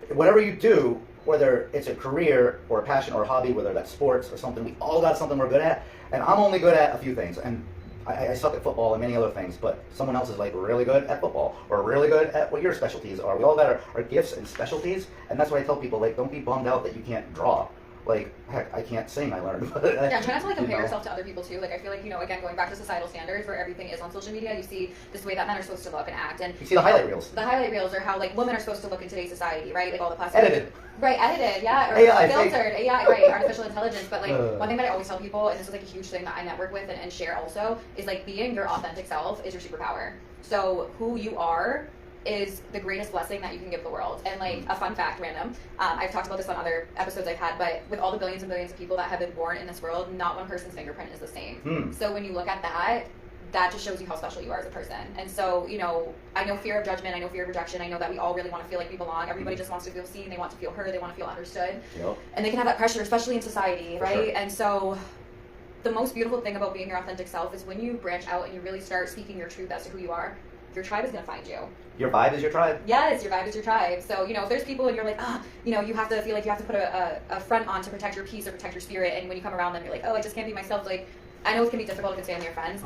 [SPEAKER 2] Whatever you do, whether it's a career or a passion or a hobby, whether that's sports or something, we all got something we're good at, and I'm only good at a few things. And I suck at football and many other things, but someone else is like really good at football or really good at what your specialties are. We all got our gifts and specialties, and that's why I tell people, like, don't be bummed out that you can't draw. Like, heck, I can't sing, I learned.
[SPEAKER 1] Yeah, try not to like compare yourself to other people too. Like, I feel like, again, going back to societal standards where everything is on social media, you see this way that men are supposed to look and act. And
[SPEAKER 2] you see the highlight reels.
[SPEAKER 1] The highlight reels are how, like, women are supposed to look in today's society, right? Like, all the plastic.
[SPEAKER 2] Edited.
[SPEAKER 1] Right, edited, yeah. Or
[SPEAKER 2] AI,
[SPEAKER 1] filtered, AI, right, artificial intelligence. But, like, one thing that I always tell people, and this is, like, a huge thing that I network with and share also, is, like, being your authentic self is your superpower. So who you are is the greatest blessing that you can give the world. And, like, a fun fact, random, I've talked about this on other episodes I've had, but with all the billions and billions of people that have been born in this world, not one person's fingerprint is the same. So when you look at that just shows you how special you are as a person. And so, I know fear of judgment, I know fear of rejection, I know that we all really want to feel like we belong. Everybody just wants to feel seen, they want to feel heard, they want to feel understood.
[SPEAKER 2] Yep.
[SPEAKER 1] And they can have that pressure, especially in society,
[SPEAKER 2] For
[SPEAKER 1] right?
[SPEAKER 2] sure.
[SPEAKER 1] And so the most beautiful thing about being your authentic self is when you branch out and you really start speaking your truth as to who you are, your tribe is going to find you.
[SPEAKER 2] Your vibe is your tribe?
[SPEAKER 1] Yes, your vibe is your tribe. So, if there's people and you're like, you have to feel like you have to put a front on to protect your peace or protect your spirit, and when you come around them, you're like, oh, I just can't be myself. Like, I know it can be difficult if it's family or friends.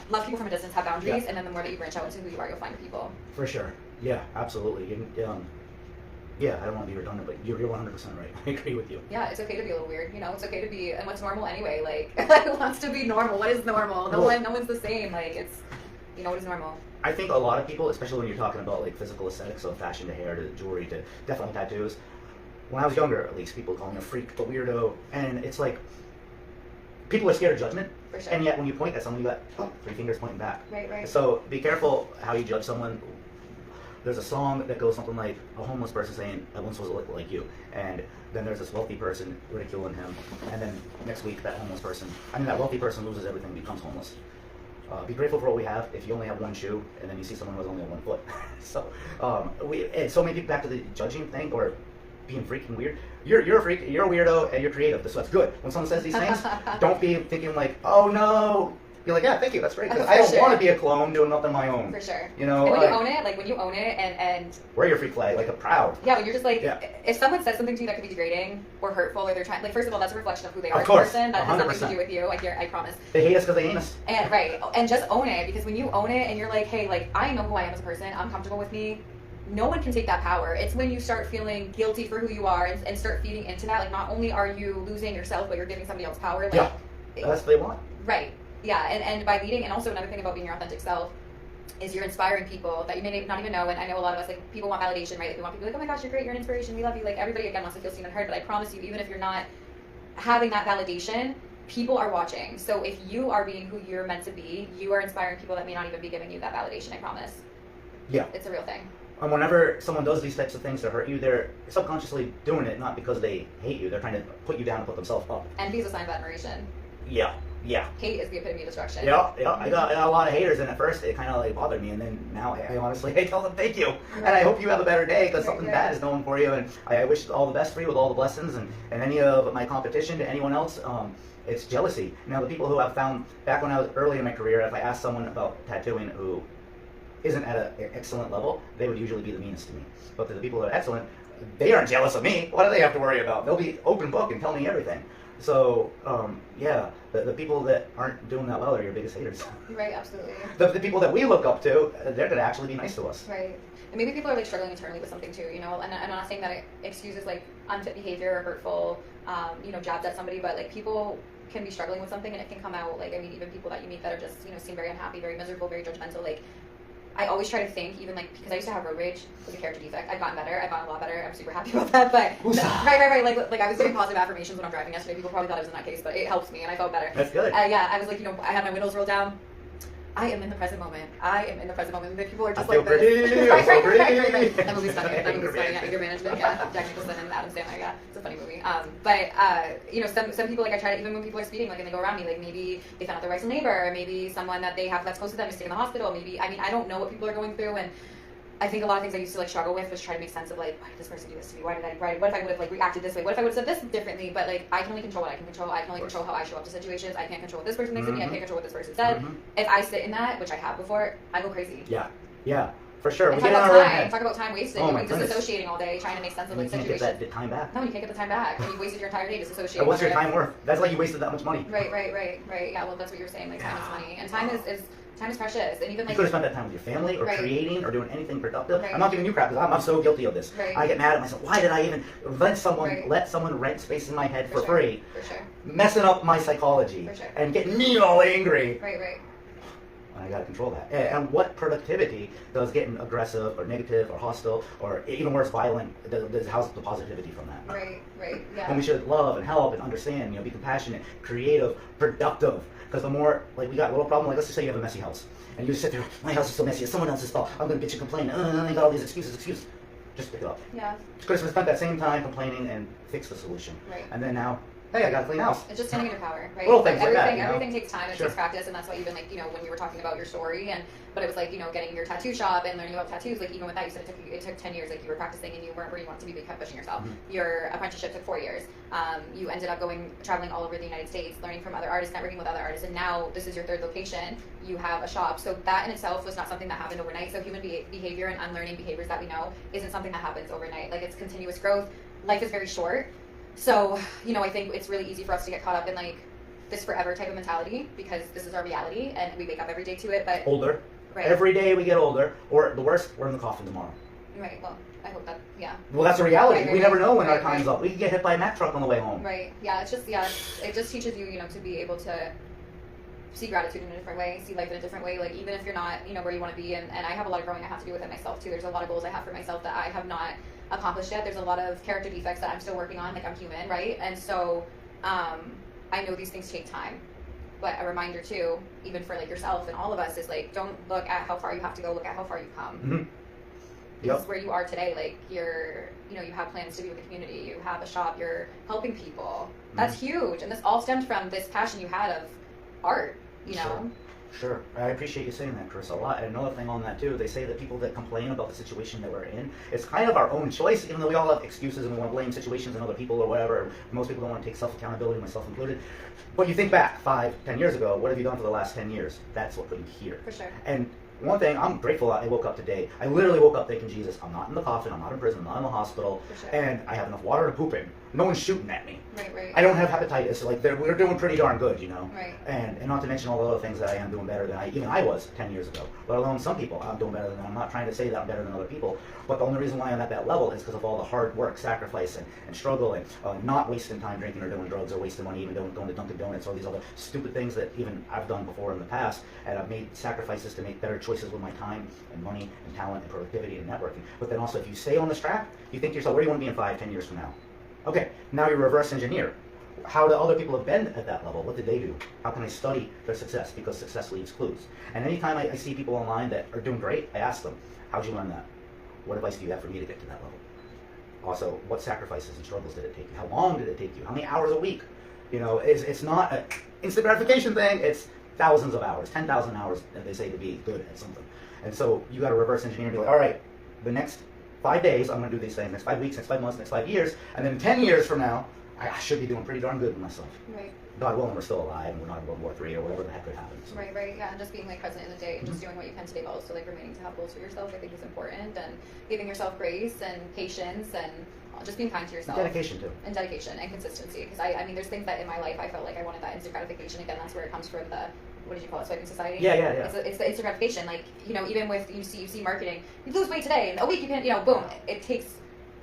[SPEAKER 1] Love people from a distance, have boundaries, and then the more that you branch out into who you are, you'll find your people.
[SPEAKER 2] For sure. Yeah, absolutely. Yeah, I don't want to be redundant, but you're 100% right. I agree with you.
[SPEAKER 1] Yeah, it's okay to be a little weird. It's okay to be, and what's normal anyway? Like, who wants to be normal? What is normal? No one's the same. Like, it's, what is normal?
[SPEAKER 2] I think a lot of people, especially when you're talking about like physical aesthetics, so fashion to hair to jewelry to definitely tattoos. When I was younger, at least, people call me a freak, a weirdo, and it's like people are scared of judgment.
[SPEAKER 1] For sure.
[SPEAKER 2] And yet, when you point at someone, you got 3 fingers pointing back.
[SPEAKER 1] Right.
[SPEAKER 2] So be careful how you judge someone. There's a song that goes something like a homeless person saying, "I once was like you," and then there's this wealthy person ridiculing him, and then next week that wealthy person loses everything, and becomes homeless. Be grateful for what we have. If you only have one shoe, and then you see someone who has only 1 foot. So, and so many people, back to the judging thing or being freaking weird. You're a freak, you're a weirdo, and you're creative. So that's good. When someone says these things, don't be thinking like, oh no. You're like, yeah, thank you, that's great. I don't want to be a clone doing nothing of my own.
[SPEAKER 1] For sure.
[SPEAKER 2] And when
[SPEAKER 1] you own it, and
[SPEAKER 2] wear your freak flag, like a proud.
[SPEAKER 1] Yeah, when you're just like, if someone says something to you that could be degrading or hurtful, or they're trying, like, first of all, that's a reflection of who they are as a person. That has nothing to do with you. Like, I promise.
[SPEAKER 2] They hate us because they hate us.
[SPEAKER 1] And right, and just own it, because when you own it and you're like, hey, like, I know who I am as a person. I'm comfortable with me. No one can take that power. It's when you start feeling guilty for who you are and start feeding into that. Like, not only are you losing yourself, but you're giving somebody else power. Like,
[SPEAKER 2] yeah, that's what they want.
[SPEAKER 1] Right. Yeah, and by leading, and also another thing about being your authentic self is you're inspiring people that you may not even know. And I know a lot of us, like, people want validation, right? Like, we want people like, oh my gosh, you're great, you're an inspiration, we love you. Like, everybody, again, wants to feel seen and heard, but I promise you, even if you're not having that validation, people are watching. So if you are being who you're meant to be, you are inspiring people that may not even be giving you that validation, I promise.
[SPEAKER 2] Yeah.
[SPEAKER 1] It's a real thing.
[SPEAKER 2] And whenever someone does these types of things to hurt you, they're subconsciously doing it not because they hate you. They're trying to put you down and put themselves up.
[SPEAKER 1] Envy is a sign of admiration.
[SPEAKER 2] Yeah.
[SPEAKER 1] Hate is the epitome of destruction.
[SPEAKER 2] Yeah. I got a lot of haters, and at first it kind of like bothered me, and then now I honestly tell them thank you, and I hope you have a better day because something bad is going for you, and I wish all the best for you with all the blessings, and any of my competition to anyone else. It's jealousy. Now, the people who I've found back when I was early in my career, if I asked someone about tattooing who isn't at an excellent level, they would usually be the meanest to me. But to the people that are excellent, they aren't jealous of me. What do they have to worry about? They'll be open book and tell me everything. So, yeah, the people that aren't doing that well are your biggest haters.
[SPEAKER 1] Right, absolutely.
[SPEAKER 2] The people that we look up to, they're going to actually be nice to us.
[SPEAKER 1] Right. And maybe people are like struggling internally with something too, you know, and I'm not saying that it excuses like unfit behavior or hurtful, you know, jabs at somebody, but like people can be struggling with something and it can come out, like, I mean, even people that you meet that are just, you know, seem very unhappy, very miserable, very judgmental, like, I always try to think, even like, because I used to have road rage as a character defect. I've gotten better. I've gotten a lot better. I'm super happy about that. But right. Like I was doing positive affirmations when I'm driving yesterday. People probably thought I was in that case, but it helps me and I felt better.
[SPEAKER 2] That's good.
[SPEAKER 1] Yeah, I was like, you know, I had my windows rolled down. I am in the present moment. I am in the present moment. The people are just
[SPEAKER 2] I feel
[SPEAKER 1] like
[SPEAKER 2] pretty.
[SPEAKER 1] right.
[SPEAKER 2] Pretty.
[SPEAKER 1] That movie's funny. That movie's funny. Yeah, Anger Management. Yeah, Jack Nicholson and Adam Sandler. Yeah, it's a funny movie. But you know, some people, like, I try to, even when people are speeding, like, and they go around me, like, maybe they found out their wife's neighbor, or maybe someone that they have that's close to them is sick in the hospital. Maybe, I mean, I don't know what people are going through, and I think a lot of things I used to like struggle with was trying to make sense of like, why did this person do this to me? What if I would have like reacted this way? What if I would have said this differently? But like, I can only control what I can control. I can only control how I show up to situations. I can't control what this person thinks of me. I can't control what this person said. If I sit in that, which I have before, I go crazy.
[SPEAKER 2] Yeah, for sure.
[SPEAKER 1] And talk about time wasted.
[SPEAKER 2] Oh,
[SPEAKER 1] disassociating all day, trying to make sense of like situations.
[SPEAKER 2] You can't get that time back.
[SPEAKER 1] No, you can't get the time back. You wasted your entire day disassociating.
[SPEAKER 2] And what's your time worth? That's like you wasted that much money.
[SPEAKER 1] Right. Yeah, well, that's what you were saying. Like, time is money, and time is precious. And even like,
[SPEAKER 2] you could have spent that time with your family or creating or doing anything productive.
[SPEAKER 1] Right.
[SPEAKER 2] I'm not giving you crap because I'm so guilty of this.
[SPEAKER 1] Right.
[SPEAKER 2] I get mad at myself. Why did I even let someone rent space in my head for free?
[SPEAKER 1] For sure.
[SPEAKER 2] Messing up my psychology and getting me all angry.
[SPEAKER 1] Right.
[SPEAKER 2] I gotta control that. And what productivity does getting aggressive or negative or hostile or even worse, violent? How's the positivity from that?
[SPEAKER 1] Right. Yeah.
[SPEAKER 2] And we should love and help and understand. You know, be compassionate, creative, productive. Because the more, like, we got a little problem, like, let's just say you have a messy house. And you sit there, my house is so messy, it's someone else's fault. I'm going to bitch and complain. I got all these excuses. Just pick it up.
[SPEAKER 1] Yeah.
[SPEAKER 2] You could have spent that same time complaining and fix the solution.
[SPEAKER 1] Right.
[SPEAKER 2] And then now, hey, I got a clean house.
[SPEAKER 1] It's just standing in your power, right?
[SPEAKER 2] Little things like that,
[SPEAKER 1] everything takes time, it takes practice, and that's why even, like, you know, when you were talking about your story, but it was like, you know, getting your tattoo shop and learning about tattoos, like, even with that, you said it took 10 years, like, you were practicing and you weren't where you wanted to be, but you kept pushing yourself. Your apprenticeship took 4 years. You ended up traveling all over the United States, learning from other artists, networking with other artists, and now this is your third location. You have a shop. So that in itself was not something that happened overnight. So human behavior and unlearning behaviors that we know isn't something that happens overnight. Like, it's continuous growth. Life is very short. So, you know, I think it's really easy for us to get caught up in like this forever type of mentality because this is our reality and we wake up every day to it. But
[SPEAKER 2] older. Right. Every day we get older, or the worst, we're in the coffin tomorrow.
[SPEAKER 1] Right. Well, I hope that. Yeah.
[SPEAKER 2] Well, that's a reality. We never know when our time's up. We can get hit by a Mack truck on the way home.
[SPEAKER 1] Right. Yeah. It just teaches you, you know, to be able to see gratitude in a different way, see life in a different way. Like, even if you're not, you know, where you want to be, and I have a lot of growing I have to do with it myself too. There's a lot of goals I have for myself that I have not accomplished yet. There's a lot of character defects that I'm still working on. Like, I'm human, right? And so I know these things take time. But a reminder too, even for like yourself and all of us, is like, don't look at how far you have to go, look at how far you've come. Because where you are today, like, you have plans to be with the community, you have a shop, you're helping people. That's huge. And this all stemmed from this passion you had of art, you know?
[SPEAKER 2] Sure. I appreciate you saying that, Carissa, a lot. And another thing on that too, they say that people that complain about the situation that we're in, it's kind of our own choice, even though we all have excuses and we want to blame situations on other people or whatever. Most people don't want to take self-accountability, myself included. But you think back 5, 10 years ago, what have you done for the last 10 years? That's what put you here.
[SPEAKER 1] For sure.
[SPEAKER 2] And one thing, I'm grateful I woke up today. I literally woke up thinking, Jesus, I'm not in the coffin, I'm not in prison, I'm not in the hospital, and I have enough water to poop in. No one's shooting at me.
[SPEAKER 1] Right.
[SPEAKER 2] I don't have hepatitis. Like, we're doing pretty darn good, you know?
[SPEAKER 1] Right.
[SPEAKER 2] And not to mention all the other things that I am doing better than I was 10 years ago. Let alone some people I'm doing better than. I'm not trying to say that I'm better than other people, but the only reason why I'm at that level is because of all the hard work, sacrifice, and struggle, and not wasting time drinking or doing drugs or wasting money even going to Dunkin' Donuts or these other stupid things that even I've done before in the past. And I've made sacrifices to make better choices with my time and money and talent and productivity and networking. But then also, if you stay on this track, you think to yourself, where do you want to be in 5, 10 years from now? Okay, now you reverse engineer. How do other people have been at that level? What did they do? How can I study their success? Because success leaves clues. And anytime I see people online that are doing great, I ask them, how'd you learn that? What advice do you have for me to get to that level? Also, what sacrifices and struggles did it take you? How long did it take you? How many hours a week? You know, it's not an instant gratification thing. It's thousands of hours, 10,000 hours, they say, to be good at something. And so you got to reverse engineer and be like, all right, the next 5 days, I'm going to do these things. Next 5 weeks, next 5 months, next 5 years. And then 10 years from now, I should be doing pretty darn good with myself.
[SPEAKER 1] Right.
[SPEAKER 2] God willing, we're still alive and we're not in World War III or whatever the heck could happen. So.
[SPEAKER 1] Right, yeah, and just being like present in the day and just doing what you can today, but also like remaining to have goals for yourself, I think is important, and giving yourself grace and patience and just being kind to yourself.
[SPEAKER 2] Dedication too.
[SPEAKER 1] And dedication and consistency, because I mean, there's things that in my life I felt like I wanted that instant gratification. Again, that's where it comes from. The what did you call it? Swiping society.
[SPEAKER 2] Yeah.
[SPEAKER 1] It's the instant gratification. Like, you know, even with you see marketing, you lose weight today, in a week you can, you know, boom. It takes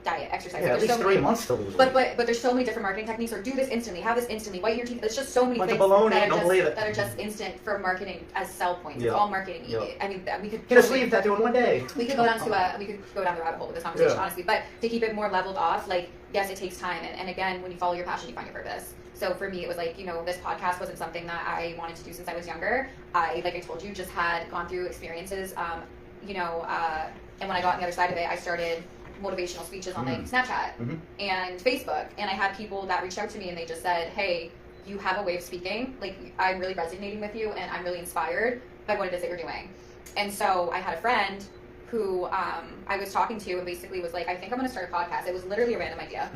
[SPEAKER 1] diet, exercise.
[SPEAKER 2] Yeah, at least 3 months to lose weight.
[SPEAKER 1] But there's so many different marketing techniques. Or do this instantly, have this instantly, whiten your teeth. There's just so many
[SPEAKER 2] bunch
[SPEAKER 1] things
[SPEAKER 2] of baloney,
[SPEAKER 1] that are just instant for marketing as sell points.
[SPEAKER 2] Yep.
[SPEAKER 1] It's all marketing.
[SPEAKER 2] Yep.
[SPEAKER 1] I mean, we could
[SPEAKER 2] get a sleeve tattoo in one day.
[SPEAKER 1] We could go down the rabbit hole with this conversation, honestly. But to keep it more leveled off, like, yes, it takes time, and again, when you follow your passion, you find your purpose. So for me, it was like, you know, this podcast wasn't something that I wanted to do since I was younger. Like I told you, just had gone through experiences, and when I got on the other side of it, I started motivational speeches on like Snapchat and Facebook, and I had people that reached out to me and they just said, hey, you have a way of speaking, like I'm really resonating with you and I'm really inspired by what it is that you're doing. And so I had a friend who I was talking to and basically was like, I think I'm going to start a podcast. It was literally a random idea.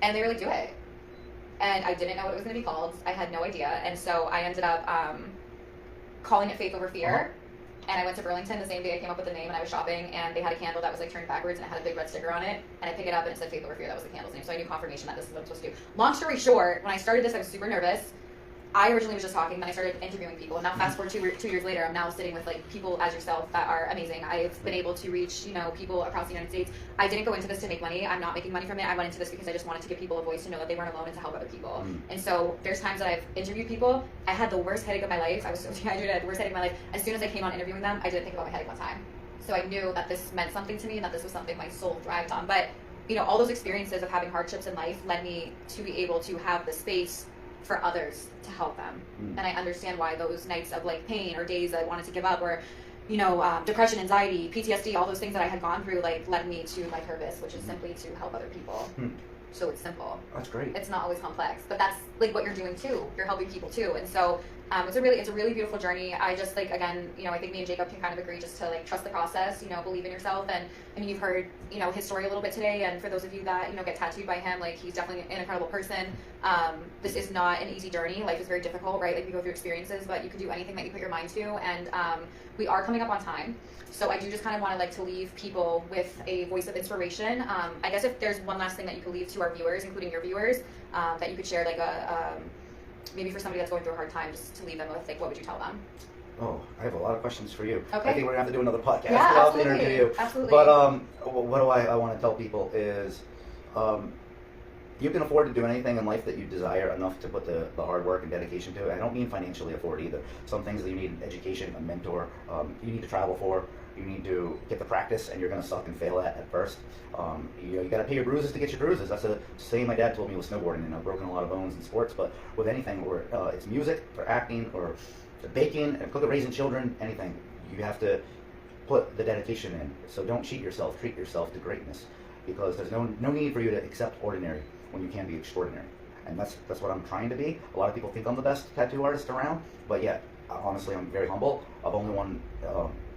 [SPEAKER 1] And they were like, do it. And I didn't know what it was going to be called. I had no idea. And so I ended up calling it Faith Over Fear. And I went to Burlington the same day I came up with the name, and I was shopping, and they had a candle that was like turned backwards, and it had a big red sticker on it. And I picked it up, and it said Faith Over Fear. That was the candle's name. So I knew confirmation that this is what I'm supposed to do. Long story short, when I started this, I was super nervous. I originally was just talking, then I started interviewing people. And now fast forward 2 years later, I'm now sitting with like people as yourself that are amazing. I've been able to reach, you know, people across the United States. I didn't go into this to make money. I'm not making money from it. I went into this because I just wanted to give people a voice to know that they weren't alone and to help other people. And so there's times that I've interviewed people. I had the worst headache of my life. I was so dehydrated. I had the worst headache of my life. As soon as I came on interviewing them, I didn't think about my headache one time. So I knew that this meant something to me and that this was something my soul thrived on. But, you know, all those experiences of having hardships in life led me to be able to have the space for others to help them. And I understand why those nights of like pain or days that I wanted to give up, or, you know, depression, anxiety, PTSD, all those things that I had gone through, like led me to my purpose, which is simply to help other people. So it's simple.
[SPEAKER 2] That's great.
[SPEAKER 1] It's not always complex, but that's like what you're doing too. You're helping people too. And so it's a really beautiful journey. I just like, again, you know, I think me and Jacob can kind of agree just to like trust the process, you know, believe in yourself. And I mean, you've heard, you know, his story a little bit today. And for those of you that, you know, get tattooed by him, like he's definitely an incredible person. This is not an easy journey. Life is very difficult, right? Like we go through experiences, but you can do anything that you put your mind to. And we are coming up on time. So I do just kind of want to like to leave people with a voice of inspiration. I guess if there's one last thing that you could leave to our viewers, including your viewers, that you could share, like maybe for somebody that's going through a hard time, just to leave them with, like, what would you tell them?
[SPEAKER 2] Oh, I have a lot of questions for you.
[SPEAKER 1] Okay.
[SPEAKER 2] I think we're gonna have to do another podcast.
[SPEAKER 1] Yeah,
[SPEAKER 2] I'll interview you.
[SPEAKER 1] Absolutely.
[SPEAKER 2] But what do I want to tell people is, you can afford to do anything in life that you desire enough to put the hard work and dedication to. I don't mean financially afford either. Some things that you need an education, a mentor, you need to travel for. You need to get the practice, and you're going to suck and fail at first. You got to pay your bruises to get your bruises. That's the same my dad told me with snowboarding. And I've broken a lot of bones in sports, but with anything, where it's music or acting or baking, cooking, raising children, anything, you have to put the dedication in. So don't cheat yourself. Treat yourself to greatness, because there's no need for you to accept ordinary when you can be extraordinary. And that's what I'm trying to be. A lot of people think I'm the best tattoo artist around, but yet, honestly, I'm very humble. I've only won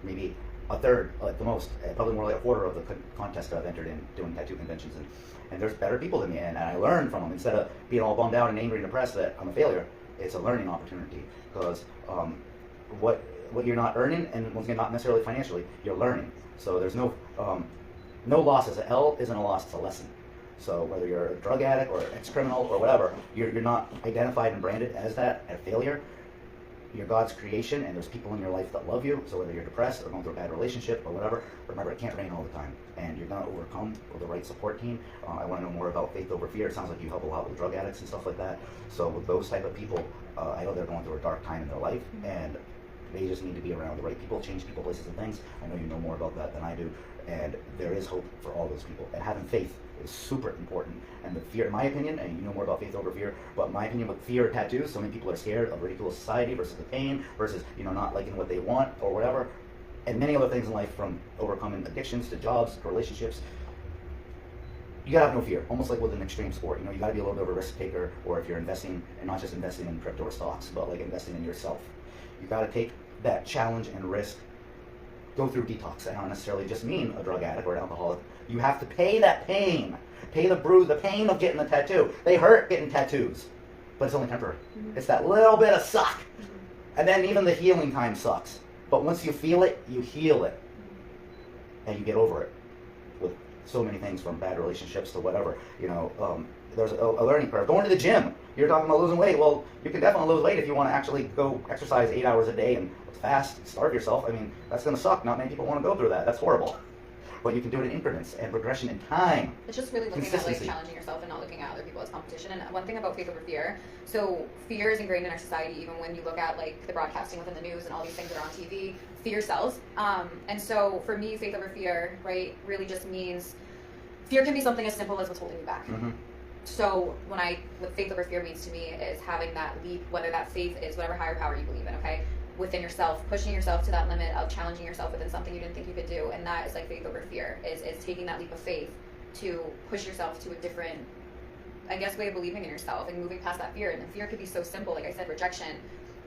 [SPEAKER 2] maybe a third, at the most, probably more like a quarter of the contests that I've entered in doing tattoo conventions. And there's better people than me, and I learn from them. Instead of being all bummed out and angry and depressed that I'm a failure, it's a learning opportunity. Because what you're not earning, and once again, not necessarily financially, you're learning. So there's no losses. An L isn't a loss, it's a lesson. So whether you're a drug addict or ex-criminal or whatever, you're not identified and branded as that, a failure. You're God's creation, and there's people in your life that love you. So whether you're depressed or going through a bad relationship or whatever, remember, it can't rain all the time, and you're going to overcome with the right support team. I want to know more about Faith Over Fear. It sounds like you help a lot with drug addicts and stuff like that. So with those type of people, I know they're going through a dark time in their life, and they just need to be around the right people, change people, places, and things. I know you know more about that than I do, and there is hope for all those people. And having faith is super important. And the fear, in my opinion, and you know more about Faith Over Fear, but my opinion with fear of tattoos, so many people are scared of ridicule society versus the pain versus, you know, not liking what they want or whatever, and many other things in life, from overcoming addictions to jobs to relationships. You gotta have no fear, almost like with an extreme sport. You know, you gotta be a little bit of a risk taker, or if you're investing, and not just investing in crypto or stocks, but like investing in yourself. You gotta take that challenge and risk go through detox. I don't necessarily just mean a drug addict or an alcoholic. You have to pay that pain. Pay the bruise, the pain of getting the tattoo. They hurt getting tattoos, but it's only temporary.
[SPEAKER 1] Mm-hmm.
[SPEAKER 2] It's that little bit of suck. And then even the healing time sucks. But once you feel it, you heal it. And you get over it. With so many things, from bad relationships to whatever. There's a learning curve. Going to the gym. You're talking about losing weight. Well, you can definitely lose weight if you want to actually go exercise 8 hours a day and fast, starve yourself. I mean, that's going to suck. Not many people want to go through that. That's horrible. But you can do it in increments and progression in time.
[SPEAKER 1] It's just really looking at challenging yourself and not looking at other people as competition. And one thing about faith over fear, so fear is ingrained in our society. Even when you look at the broadcasting within the news and all these things that are on TV, fear sells. And so for me, faith over fear, right, really just means fear can be something as simple as what's holding you back.
[SPEAKER 2] Mm-hmm.
[SPEAKER 1] So what faith over fear means to me is having that leap, whether that faith is whatever higher power you believe in, okay? Within yourself, pushing yourself to that limit of challenging yourself within something you didn't think you could do. And that is faith over fear, is taking that leap of faith to push yourself to a different, way of believing in yourself and moving past that fear. And the fear could be so simple, like I said, rejection,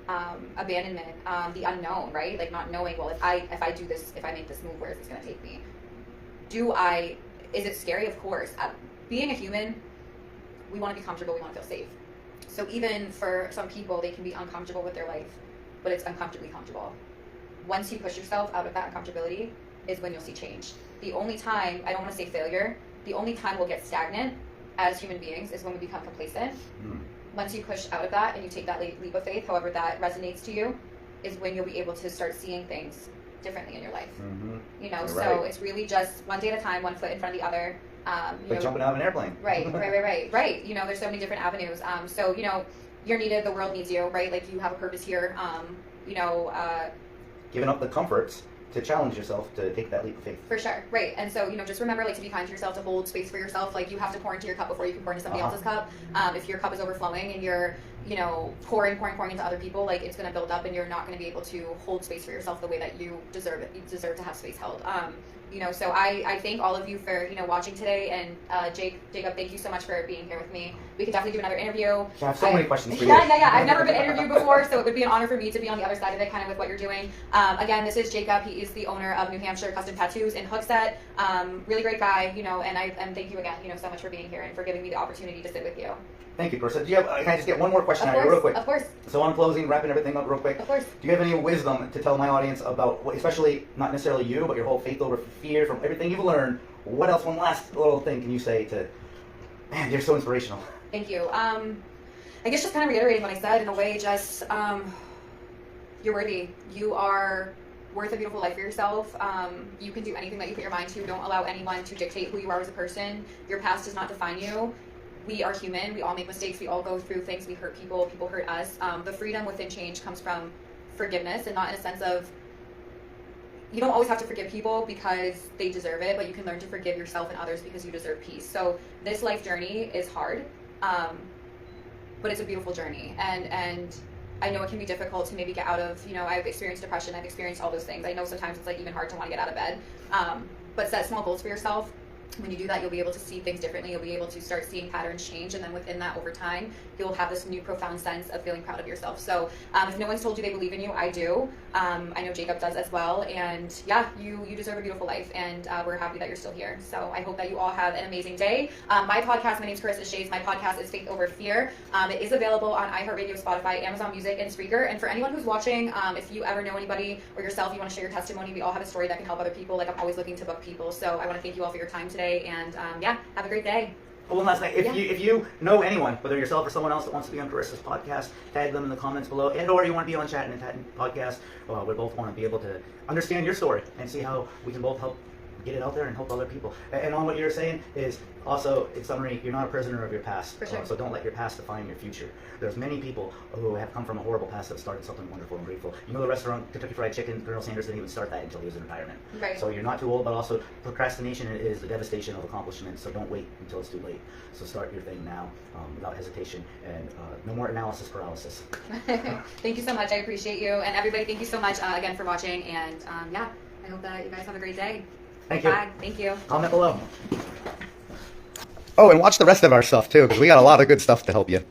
[SPEAKER 1] abandonment, the unknown, right? Not knowing, well, if I do this, if I make this move, where is this going to take me? Is it scary? Of course. Being a human, we want to be comfortable, we want to feel safe. So even for some people, they can be uncomfortable with their life, but it's uncomfortably comfortable. Once you push yourself out of that uncomfortability is when you'll see change. The only time, I don't want to say failure, the only time we'll get stagnant as human beings is when we become complacent. Once you push out of that and you take that leap of faith, however that resonates to you, is when you'll be able to start seeing things differently in your life.
[SPEAKER 2] Mm-hmm.
[SPEAKER 1] So right. It's really just one day at a time, one foot in front of the other.
[SPEAKER 2] Like jumping out of an airplane.
[SPEAKER 1] Right. There's so many different avenues. You're needed, the world needs you, right? You have a purpose here.
[SPEAKER 2] Giving up the comforts to challenge yourself to take that leap of faith.
[SPEAKER 1] For sure, right. And so, just remember, to be kind to yourself, to hold space for yourself. You have to pour into your cup before you can pour into somebody else's cup. If your cup is overflowing and you're, pouring into other people, it's going to build up and you're not going to be able to hold space for yourself the way that you deserve it. You deserve to have space held. So I thank all of you for, watching today. And Jacob, thank you so much for being here with me. We could definitely do another interview.
[SPEAKER 2] I have so many questions for you.
[SPEAKER 1] Yeah. I've never been interviewed before, so it would be an honor for me to be on the other side of it, kind of with what you're doing. Again, this is Jacob. He is the owner of New Hampshire Custom Tattoos in Hooksett. Really great guy, and thank you again, so much for being here and for giving me the opportunity to sit with you.
[SPEAKER 2] Thank you, Carissa. Can I just get one more question out of you real quick?
[SPEAKER 1] Of course.
[SPEAKER 2] So on closing, wrapping everything up real quick.
[SPEAKER 1] Of course.
[SPEAKER 2] Do you have any wisdom to tell my audience about, especially not necessarily you, but your whole faith over fear, from everything you've learned? What else, one last little thing can you say to, man, you're so inspirational.
[SPEAKER 1] Thank you. I guess just kind of reiterating what I said in a way, just you're worthy. You are worth a beautiful life for yourself. You can do anything that you put your mind to. Don't allow anyone to dictate who you are as a person. Your past does not define you. We are human. We all make mistakes. We all go through things. We hurt people. People hurt us. The freedom within change comes from forgiveness, and not in a sense of, you don't always have to forgive people because they deserve it, but you can learn to forgive yourself and others because you deserve peace. So this life journey is hard, but it's a beautiful journey. And I know it can be difficult to maybe get out of, I've experienced depression. I've experienced all those things. I know sometimes it's even hard to want to get out of bed, but set small goals for yourself. When you do that, you'll be able to see things differently. You'll be able to start seeing patterns change, and then within that, over time, you'll have this new profound sense of feeling proud of yourself. So if no one's told you they believe in you, I do. I know Jacob does as well. And yeah, you deserve a beautiful life, and we're happy that you're still here. So I hope that you all have an amazing day. My podcast, my name is Carissa Shays. My podcast is Faith Over Fear. It is available on iHeartRadio, Spotify, Amazon Music, and Spreaker. And for anyone who's watching, if you ever know anybody or yourself, you want to share your testimony, we all have a story that can help other people. I'm always looking to book people. So I want to thank you all for your time today. And have a great day.
[SPEAKER 2] One last thing. If you know anyone, whether yourself or someone else that wants to be on Carissa's podcast, tag them in the comments below, or you want to be on Chattin Tattin podcast. We both want to be able to understand your story and see how we can both help get it out there and help other people. And on what you're saying is also, in summary, you're not a prisoner of your past.
[SPEAKER 1] For sure.
[SPEAKER 2] So don't let your past define your future. There's many people who have come from a horrible past that have started something wonderful and grateful. The restaurant Kentucky Fried Chicken, Colonel Sanders didn't even start that until he was in retirement.
[SPEAKER 1] Right.
[SPEAKER 2] So you're not too old, but also procrastination is the devastation of accomplishment. So don't wait until it's too late. So start your thing now without hesitation, and no more analysis paralysis.
[SPEAKER 1] Thank you so much. I appreciate you. And everybody, thank you so much again for watching. And I hope that you guys have a great day.
[SPEAKER 2] Thank you.
[SPEAKER 1] Bye. Thank you.
[SPEAKER 2] Comment below. Oh, and watch the rest of our stuff too, because we got a lot of good stuff to help you.